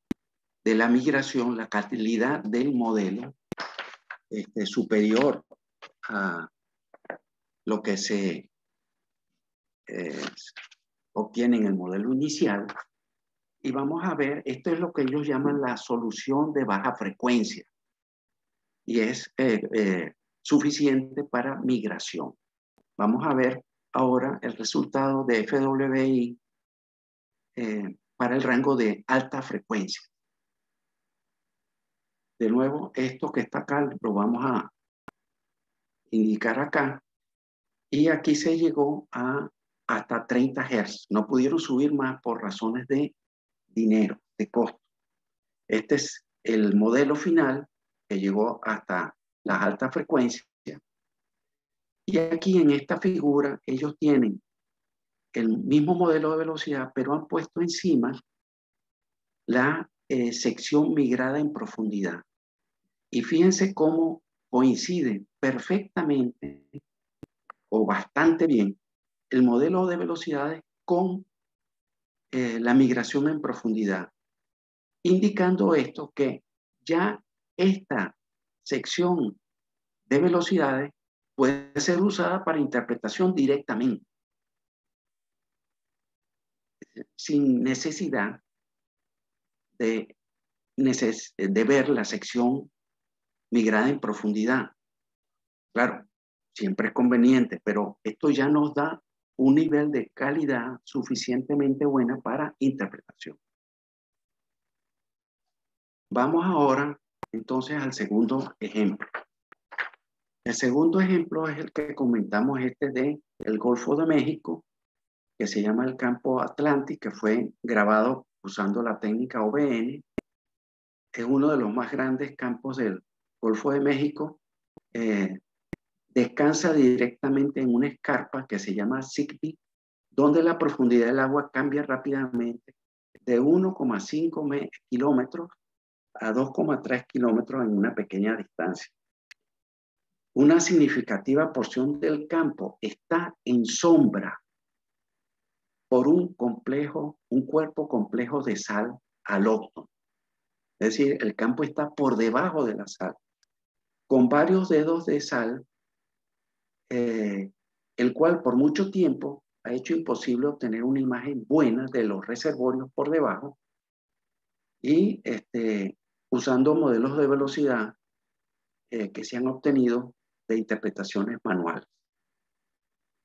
de la migración, la calidad del modelo superior a lo que se obtiene en el modelo inicial. Y vamos a ver, esto es lo que ellos llaman la solución de baja frecuencia. Y es suficiente para migración. Vamos a ver ahora el resultado de FWI para el rango de alta frecuencia. De nuevo, esto que está acá lo vamos a indicar acá. Y aquí se llegó a hasta 30 Hz. No pudieron subir más por razones de dinero, de costo. Este es el modelo final que llegó hasta las altas frecuencias. Y aquí en esta figura ellos tienen el mismo modelo de velocidad, pero han puesto encima la sección migrada en profundidad. Y fíjense cómo coincide perfectamente o bastante bien el modelo de velocidades con la migración en profundidad, indicando esto que ya esta sección de velocidades puede ser usada para interpretación directamente, sin necesidad de ver la sección migrada en profundidad. Claro, siempre es conveniente, pero esto ya nos da un nivel de calidad suficientemente buena para interpretación. Vamos ahora entonces al segundo ejemplo. El segundo ejemplo es el que comentamos, de el Golfo de México, que se llama el campo Atlantic, que fue grabado usando la técnica OBN. Es uno de los más grandes campos del Golfo de México. Descansa directamente en una escarpa que se llama Zigbee, donde la profundidad del agua cambia rápidamente de 1,5 kilómetros a 2,3 kilómetros en una pequeña distancia. Una significativa porción del campo está en sombra por un cuerpo complejo de sal alóctono. Es decir, el campo está por debajo de la sal, con varios dedos de sal, el cual por mucho tiempo ha hecho imposible obtener una imagen buena de los reservorios por debajo, y usando modelos de velocidad que se han obtenido de interpretaciones manuales.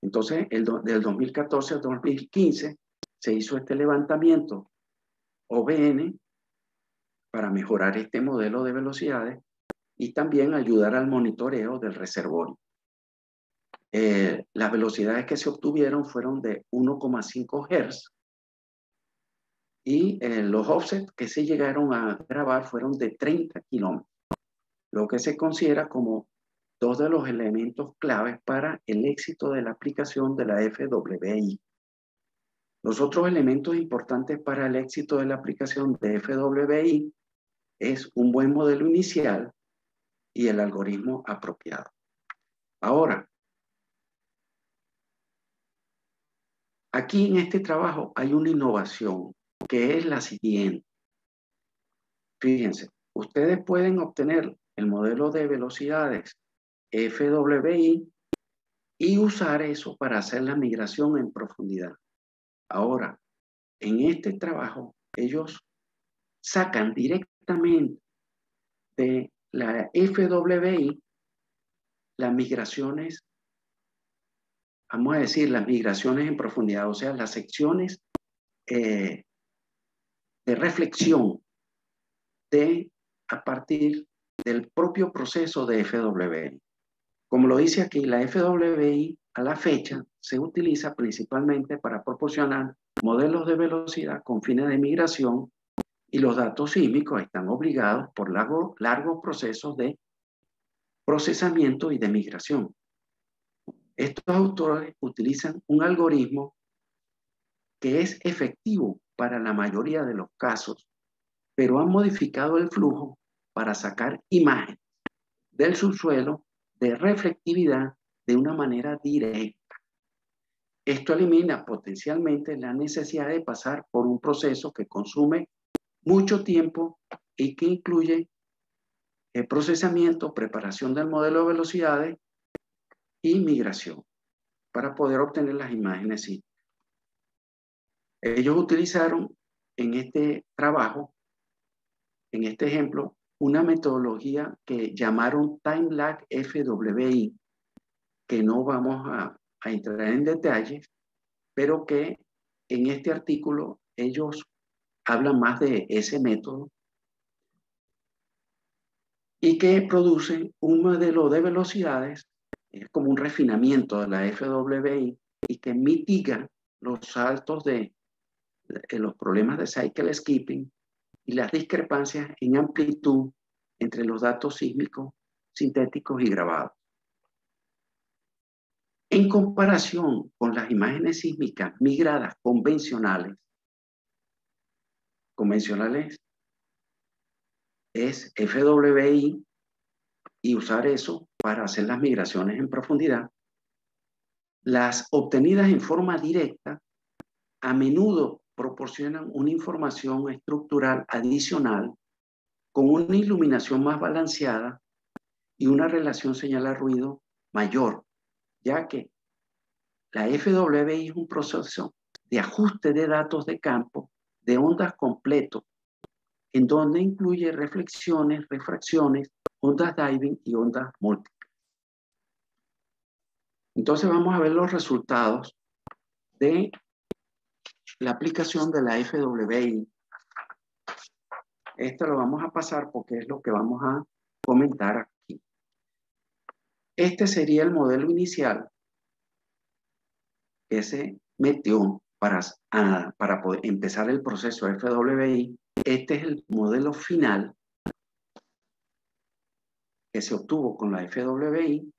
Entonces, del 2014 al 2015 se hizo este levantamiento OBN para mejorar este modelo de velocidades y también ayudar al monitoreo del reservorio. Las velocidades que se obtuvieron fueron de 1,5 Hz y los offsets que se llegaron a grabar fueron de 30 kilómetros, lo que se considera como dos de los elementos claves para el éxito de la aplicación de la FWI. Los otros elementos importantes para el éxito de la aplicación de FWI es un buen modelo inicial y el algoritmo apropiado. Ahora, aquí en este trabajo hay una innovación que es la siguiente. Fíjense, ustedes pueden obtener el modelo de velocidades FWI y usar eso para hacer la migración en profundidad. Ahora, en este trabajo, ellos sacan directamente de la FWI las migraciones, vamos a decir, las migraciones en profundidad, o sea, las secciones de reflexión a partir del propio proceso de FWI. Como lo dice aquí, la FWI a la fecha se utiliza principalmente para proporcionar modelos de velocidad con fines de migración y los datos sísmicos están obligados por largos procesos de procesamiento y de migración. Estos autores utilizan un algoritmo que es efectivo para la mayoría de los casos, pero han modificado el flujo para sacar imágenes del subsuelo de reflectividad de una manera directa. Esto elimina potencialmente la necesidad de pasar por un proceso que consume mucho tiempo y que incluye el procesamiento, preparación del modelo de velocidades y migración para poder obtener las imágenes sísmicas. Ellos utilizaron en este trabajo, en este ejemplo, una metodología que llamaron Time Lag FWI, que no vamos a entrar en detalles, pero que en este artículo ellos hablan más de ese método y que produce un modelo de velocidades, es como un refinamiento de la FWI y que mitiga los saltos de los problemas de cycle skipping y las discrepancias en amplitud entre los datos sísmicos, sintéticos y grabados. En comparación con las imágenes sísmicas migradas convencionales es FWI y usar eso para hacer las migraciones en profundidad. Las obtenidas en forma directa a menudo proporcionan una información estructural adicional con una iluminación más balanceada y una relación señal-ruido mayor, ya que la FWI es un proceso de ajuste de datos de campo de ondas completo, en donde incluye reflexiones, refracciones, ondas diving y ondas múltiples. Entonces vamos a ver los resultados de la aplicación de la FWI. Esto lo vamos a pasar porque es lo que vamos a comentar aquí. Este sería el modelo inicial que se metió para poder empezar el proceso FWI. Este es el modelo final que se obtuvo con la FWI.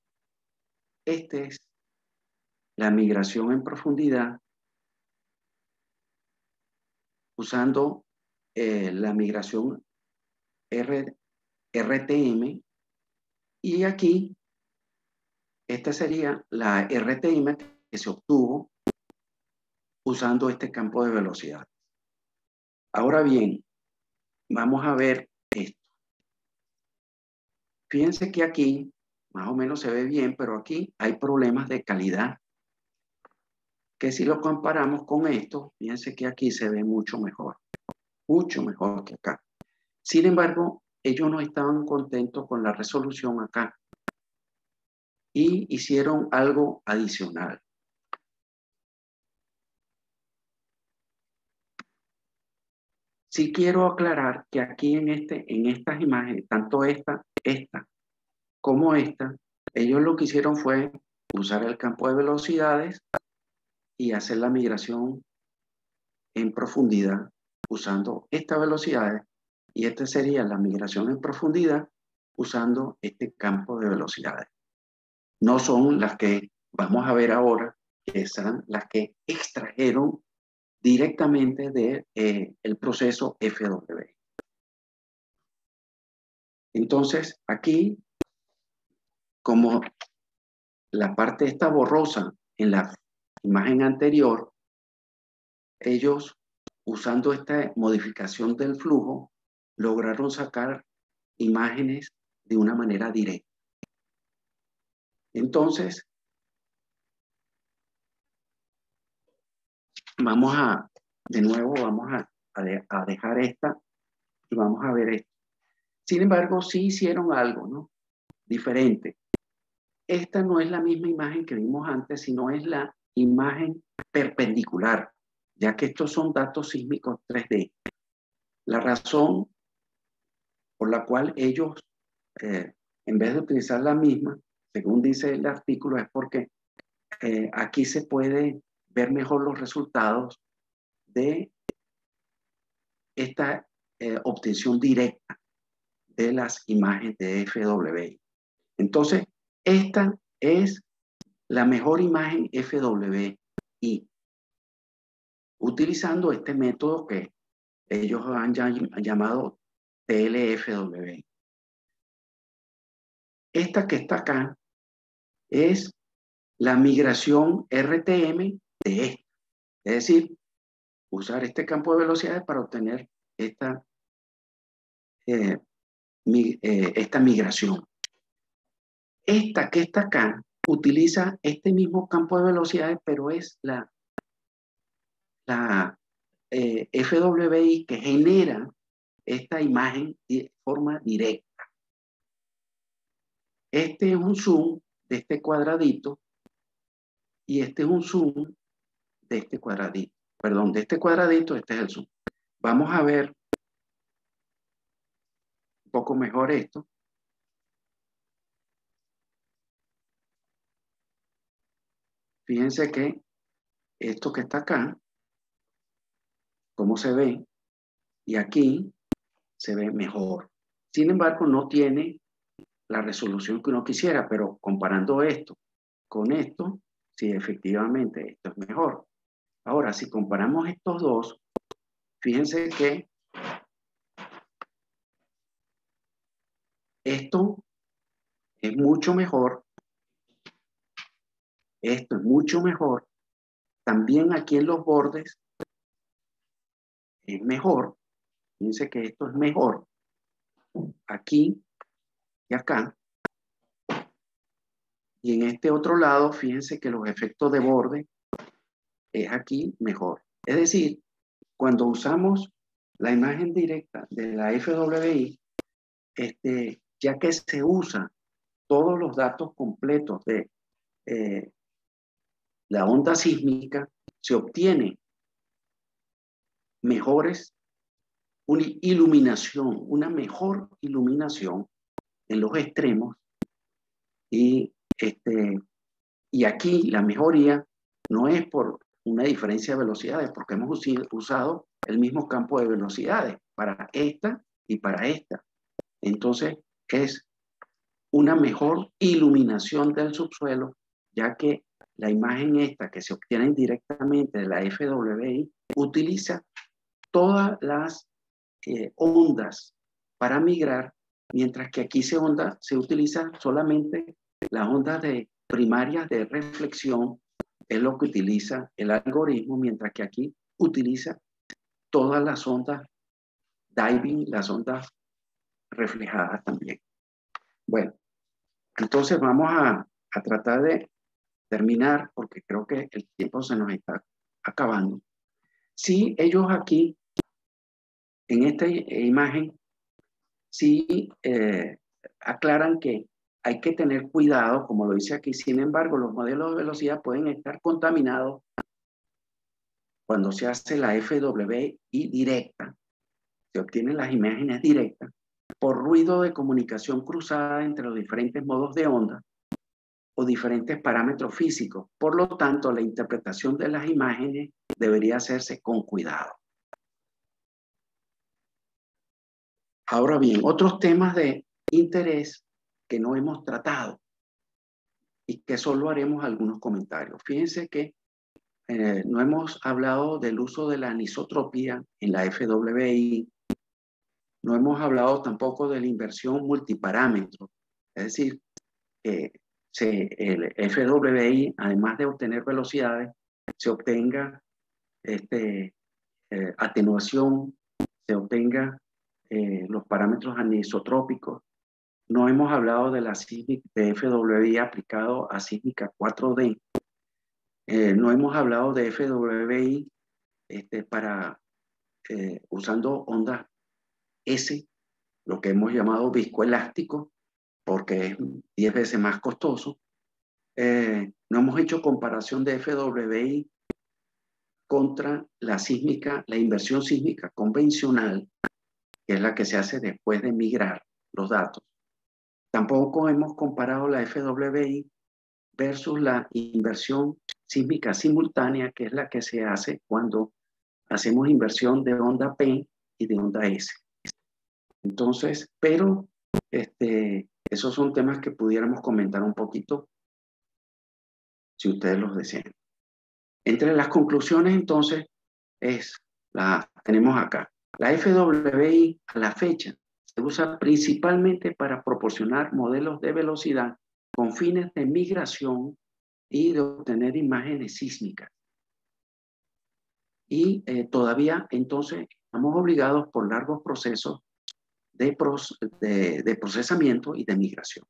Este es la migración en profundidad usando la migración RTM, y aquí esta sería la RTM que se obtuvo usando este campo de velocidad. Ahora bien, vamos a ver esto. Fíjense que aquí más o menos se ve bien, pero aquí hay problemas de calidad que si lo comparamos con esto, fíjense que aquí se ve mucho mejor que acá. Sin embargo, ellos no estaban contentos con la resolución acá y hicieron algo adicional. Sí quiero aclarar que aquí en estas imágenes, tanto esta como esta, ellos lo que hicieron fue usar el campo de velocidades y hacer la migración en profundidad usando estas velocidades, y esta sería la migración en profundidad usando este campo de velocidades. No son las que vamos a ver ahora, que son las que extrajeron directamente del proceso FWI. Entonces, aquí, como la parte está borrosa en la imagen anterior, ellos, usando esta modificación del flujo, lograron sacar imágenes de una manera directa. Entonces, de nuevo vamos a dejar esta y vamos a ver esto. Sin embargo, sí hicieron algo, ¿no? Diferente. Esta no es la misma imagen que vimos antes, sino es la imagen perpendicular, ya que estos son datos sísmicos 3D. La razón por la cual ellos, en vez de utilizar la misma, según dice el artículo, es porque aquí se puede ver mejor los resultados de esta obtención directa de las imágenes de FWI. Entonces, esta es la mejor imagen FWI utilizando este método que ellos han llamado TLFWI. Esta que está acá es la migración RTM de esta. Es decir, usar este campo de velocidades para obtener esta migración. Esta que está acá utiliza este mismo campo de velocidades, pero es la FWI que genera esta imagen de forma directa. Este es un zoom de este cuadradito y este es un zoom de este cuadradito. Perdón, de este cuadradito, este es el zoom. Vamos a ver un poco mejor esto. Fíjense que esto que está acá, cómo se ve, y aquí se ve mejor. Sin embargo, no tiene la resolución que uno quisiera, pero comparando esto con esto, sí, efectivamente, esto es mejor. Ahora, si comparamos estos dos, fíjense que esto es mucho mejor, esto es mucho mejor. También aquí en los bordes es mejor. Fíjense que esto es mejor aquí y acá. Y en este otro lado, fíjense que los efectos de borde es aquí mejor. Es decir, cuando usamos la imagen directa de la FWI, ya que se usa todos los datos completos de la onda sísmica, se obtiene una mejor iluminación en los extremos y aquí la mejoría no es por una diferencia de velocidades, porque hemos usado el mismo campo de velocidades para esta y para esta. Entonces es una mejor iluminación del subsuelo, ya que la imagen esta que se obtiene directamente de la FWI utiliza todas las ondas para migrar, mientras que aquí se utiliza solamente las ondas primarias de reflexión, es lo que utiliza el algoritmo, mientras que aquí utiliza todas las ondas diving, las ondas reflejadas también. Bueno, entonces vamos a tratar de terminar, porque creo que el tiempo se nos está acabando. Si ellos aquí, en esta imagen, sí aclaran que hay que tener cuidado, como lo dice aquí. Sin embargo, los modelos de velocidad pueden estar contaminados cuando se hace la FWI directa, se obtienen las imágenes directas, por ruido de comunicación cruzada entre los diferentes modos de onda o diferentes parámetros físicos. Por lo tanto, la interpretación de las imágenes debería hacerse con cuidado. Ahora bien, otros temas de interés que no hemos tratado y que solo haremos algunos comentarios. Fíjense que no hemos hablado del uso de la anisotropía en la FWI. No hemos hablado tampoco de la inversión multiparámetro. Es decir, el FWI, además de obtener velocidades, se obtenga atenuación, se obtenga los parámetros anisotrópicos. No hemos hablado de la FWI aplicado a sísmica 4D. No hemos hablado de FWI usando ondas S, lo que hemos llamado viscoelástico, porque es 10 veces más costoso. No hemos hecho comparación de FWI contra la inversión sísmica convencional, que es la que se hace después de migrar los datos. Tampoco hemos comparado la FWI versus la inversión sísmica simultánea, que es la que se hace cuando hacemos inversión de onda P y de onda S. Entonces, pero esos son temas que pudiéramos comentar un poquito si ustedes los desean. Entre las conclusiones, entonces, tenemos acá. La FWI a la fecha se usa principalmente para proporcionar modelos de velocidad con fines de migración y de obtener imágenes sísmicas. Y todavía, entonces, estamos obligados por largos procesos de procesamiento y de migración.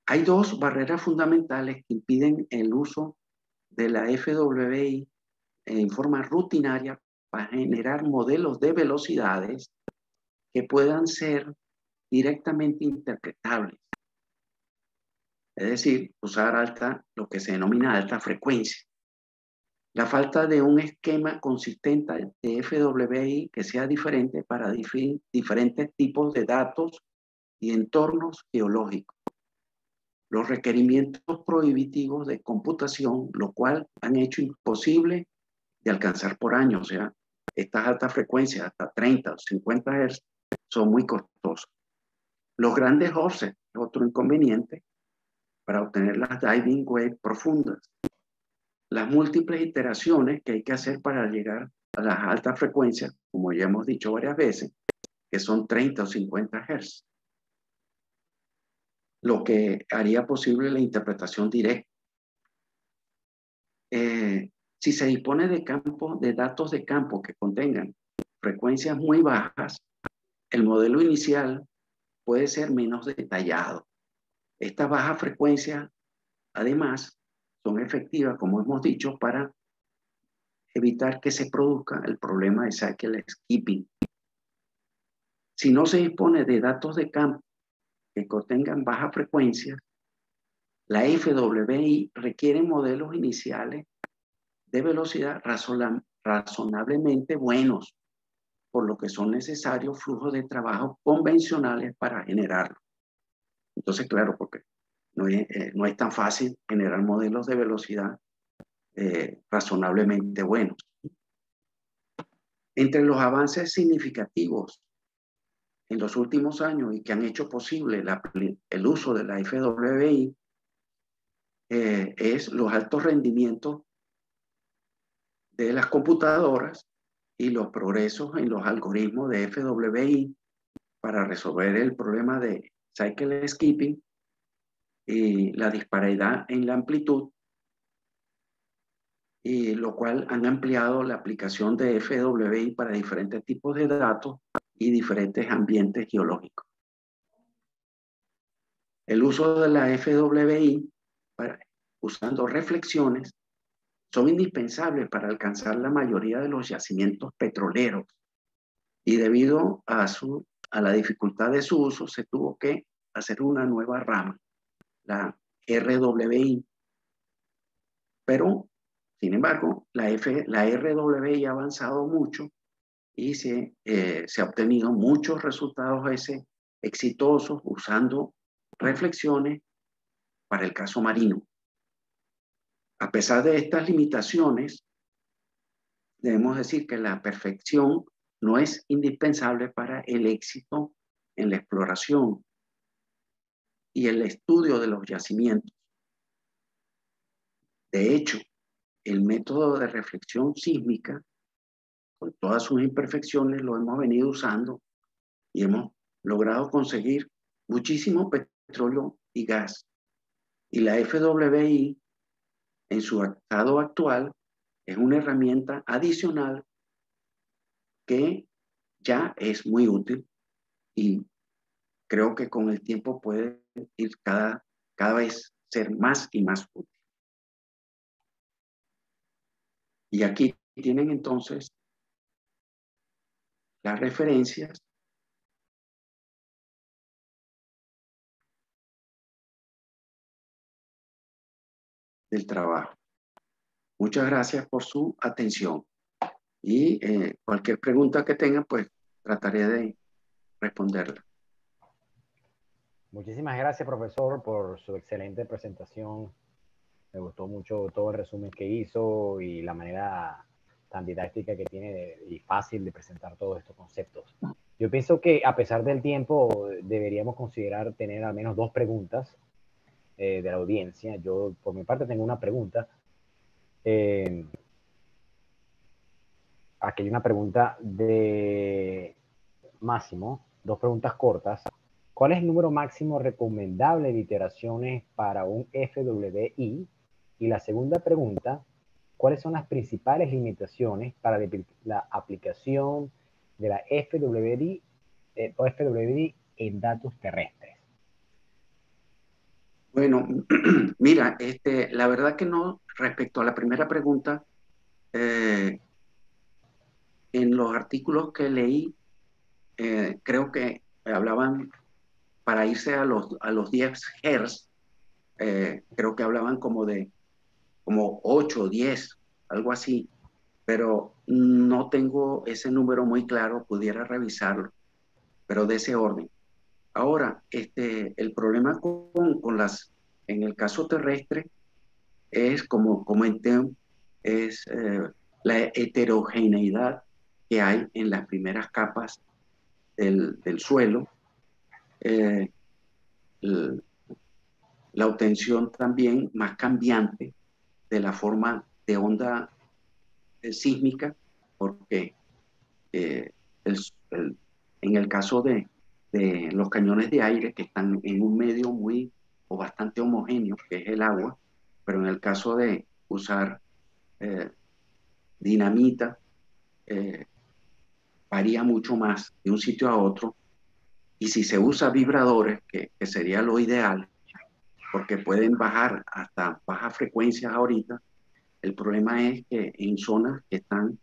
Hay dos barreras fundamentales que impiden el uso de la FWI en forma rutinaria para generar modelos de velocidades que puedan ser directamente interpretables. Es decir, usar lo que se denomina alta frecuencia. La falta de un esquema consistente de FWI que sea diferente para diferentes tipos de datos y entornos geológicos. Los requerimientos prohibitivos de computación, lo cual han hecho imposible de alcanzar por año. O sea, estas altas frecuencias, hasta 30 o 50 Hz, son muy costosas. Los grandes offsets es otro inconveniente para obtener las diving wave profundas. Las múltiples iteraciones que hay que hacer para llegar a las altas frecuencias, como ya hemos dicho varias veces, que son 30 o 50 Hz. Lo que haría posible la interpretación directa. Si se dispone de datos de campo que contengan frecuencias muy bajas, el modelo inicial puede ser menos detallado. Estas bajas frecuencias, además, son efectivas, como hemos dicho, para evitar que se produzca el problema de cycle skipping. Si no se dispone de datos de campo que contengan bajas frecuencias, la FWI requiere modelos iniciales de velocidad razonablemente buenos, por lo que son necesarios flujos de trabajo convencionales para generarlo. Entonces, claro, porque no es tan fácil generar modelos de velocidad razonablemente buenos. Entre los avances significativos en los últimos años y que han hecho posible el uso de la FWI es los altos rendimientos de las computadoras y los progresos en los algoritmos de FWI para resolver el problema de cycle skipping y la disparidad en la amplitud, y lo cual han ampliado la aplicación de FWI para diferentes tipos de datos y diferentes ambientes geológicos. El uso de la FWI usando reflexiones son indispensables para alcanzar la mayoría de los yacimientos petroleros y debido a a la dificultad de su uso, se tuvo que hacer una nueva rama, la RWI. Pero, sin embargo, la RWI ha avanzado mucho y se ha obtenido muchos resultados exitosos usando reflexiones para el caso marino. A pesar de estas limitaciones, debemos decir que la perfección no es indispensable para el éxito en la exploración y el estudio de los yacimientos. De hecho, el método de reflexión sísmica, con todas sus imperfecciones, lo hemos venido usando y hemos logrado conseguir muchísimo petróleo y gas. Y la FWI, en su estado actual, es una herramienta adicional que ya es muy útil y creo que con el tiempo puede ir cada vez ser más y más útil. Y aquí tienen entonces las referencias del trabajo. Muchas gracias por su atención. Y cualquier pregunta que tengan, pues trataré de responderla. Muchísimas gracias, profesor, por su excelente presentación. Me gustó mucho todo el resumen que hizo y la manera tan didáctica que tiene y fácil de presentar todos estos conceptos. Yo pienso que a pesar del tiempo deberíamos considerar tener al menos 2 preguntas de la audiencia. Yo por mi parte tengo una pregunta. Aquí hay una pregunta de Máximo, 2 preguntas cortas. ¿Cuál es el número máximo recomendable de iteraciones para un FWI? Y la segunda pregunta, ¿cuáles son las principales limitaciones para la aplicación de la FWI en datos terrestres? Bueno, mira, la verdad que no, respecto a la primera pregunta, en los artículos que leí, creo que hablaban para irse a los 10 Hz, creo que hablaban como 8 o 10, algo así, pero no tengo ese número muy claro, pudiera revisarlo, pero de ese orden. Ahora, el problema en el caso terrestre es, como comenté, es la heterogeneidad que hay en las primeras capas del suelo, eh, la obtención también más cambiante de la forma de onda sísmica, porque eh, el- en el caso de los cañones de aire que están en un medio muy o bastante homogéneo, que es el agua, pero en el caso de usar eh, dinamita, eh, varía mucho más de un sitio a otro. Y si se usa vibradores, que sería lo ideal, porque pueden bajar hasta bajas frecuencias ahorita, el problema es que en zonas que están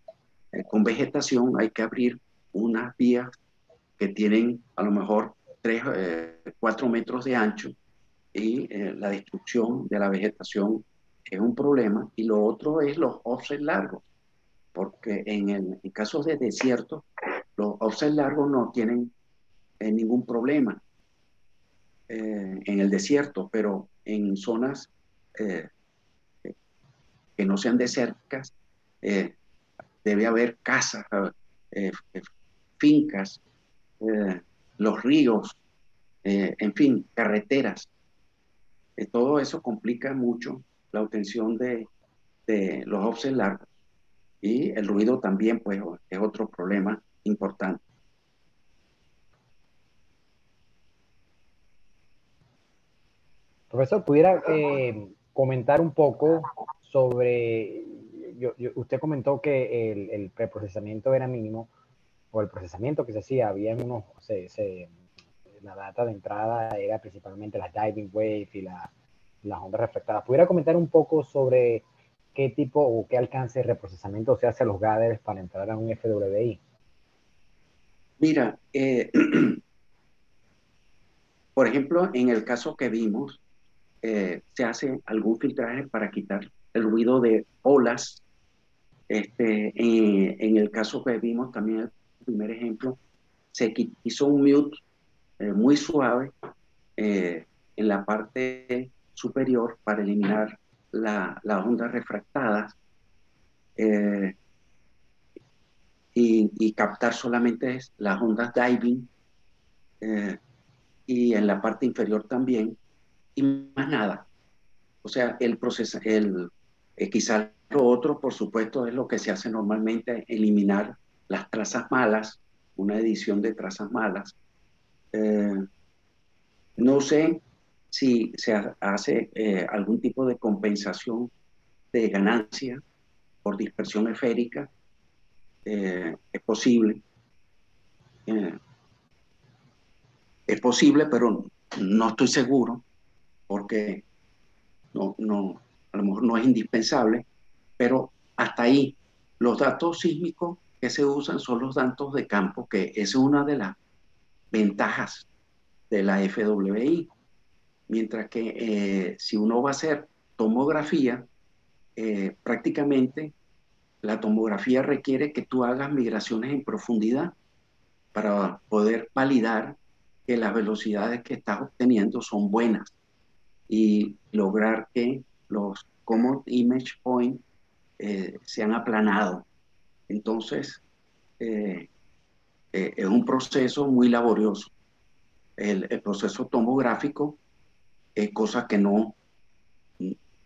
con vegetación hay que abrir unas vías que tienen a lo mejor 3, 4 metros de ancho y la destrucción de la vegetación es un problema. Y lo otro es los offsets largos, porque en casos de desierto, los offsets largos no tienen ningún problema en el desierto, pero en zonas eh, que no sean desérticas, eh, debe haber casas, eh, fincas, eh, los ríos, en fin, carreteras. Todo eso complica mucho la obtención de los offsets largos. Y el ruido también, pues, es otro problema importante. Profesor, ¿pudiera comentar un poco sobre, usted comentó que el preprocesamiento era mínimo, o el procesamiento que se hacía, había unos, la data de entrada era principalmente las diving wave y las ondas reflectadas. ¿Pudiera comentar un poco sobre qué tipo o qué alcance de reprocesamiento se hace a los gathers para entrar a un FWI? Mira, Por ejemplo, en el caso que vimos, se hace algún filtraje para quitar el ruido de olas. En el caso que vimos también, el primer ejemplo, hizo un mute muy suave en la parte superior para eliminar las ondas refractadas eh, y captar solamente las ondas diving, eh, y en la parte inferior también, y más nada. O sea, el proceso, quizás lo otro, por supuesto, es lo que se hace normalmente, eliminar las trazas malas, una edición de trazas malas. Eh, no sé si se hace algún tipo de compensación de ganancia por dispersión esférica. Es posible. Eh, es posible, pero no estoy seguro porque a lo mejor no es indispensable, pero hasta ahí los datos sísmicos que se usan son los datos de campo, que esa es una de las ventajas de la FWI, mientras que si uno va a hacer tomografía, prácticamente la tomografía requiere que tú hagas migraciones en profundidad para poder validar que las velocidades que estás obteniendo son buenas y lograr que los Common Image Point se han aplanado. Entonces, es un proceso muy laborioso. El proceso tomográfico es cosa que no,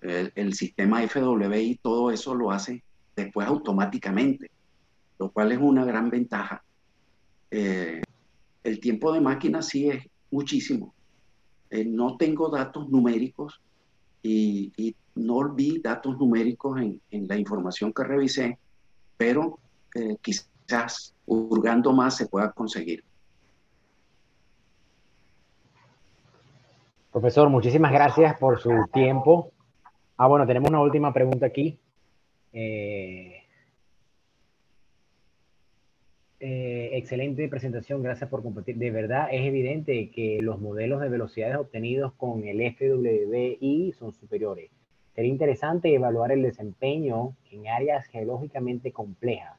el sistema FWI, todo eso lo hace después automáticamente, lo cual es una gran ventaja. El tiempo de máquina sí es muchísimo. No tengo datos numéricos y no vi datos numéricos en la información que revisé, pero quizás hurgando más se pueda conseguir. Profesor, muchísimas gracias por su tiempo. Bueno, tenemos una última pregunta aquí. Excelente presentación, gracias por compartir. De verdad, es evidente que los modelos de velocidades obtenidos con el FWI son superiores. Sería interesante evaluar el desempeño en áreas geológicamente complejas,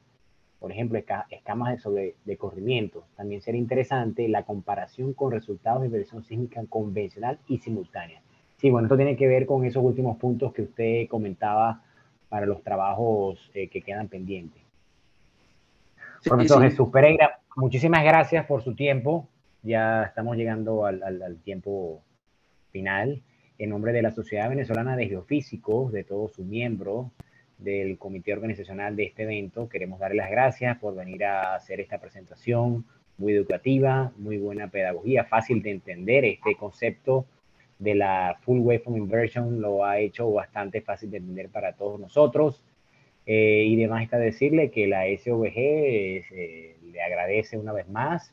por ejemplo, escamas de corrimiento. También sería interesante la comparación con resultados de versión sísmica convencional y simultánea. Sí, bueno, esto tiene que ver con esos últimos puntos que usted comentaba para los trabajos que quedan pendientes. Sí, Profesor sí. Jesús Pereira, muchísimas gracias por su tiempo. Ya estamos llegando al tiempo final. En nombre de la Sociedad Venezolana de Geofísicos, de todos sus miembros, del comité organizacional de este evento, queremos darle las gracias por venir a hacer esta presentación muy educativa, muy buena pedagogía, fácil de entender. Este concepto de la Full Waveform Inversion lo ha hecho bastante fácil de entender para todos nosotros. Y demás está decirle que la SOBG le agradece una vez más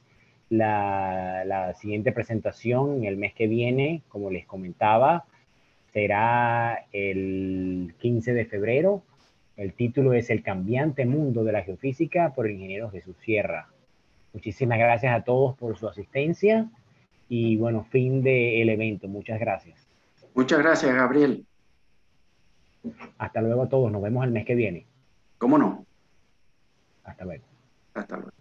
la siguiente presentación el mes que viene, como les comentaba, será el 15 de febrero. El título es El cambiante mundo de la geofísica por el ingeniero Jesús Sierra. Muchísimas gracias a todos por su asistencia y bueno, fin del evento. Muchas gracias. Muchas gracias, Gabriel. Hasta luego a todos. Nos vemos el mes que viene. ¿Cómo no? Hasta luego. Hasta luego.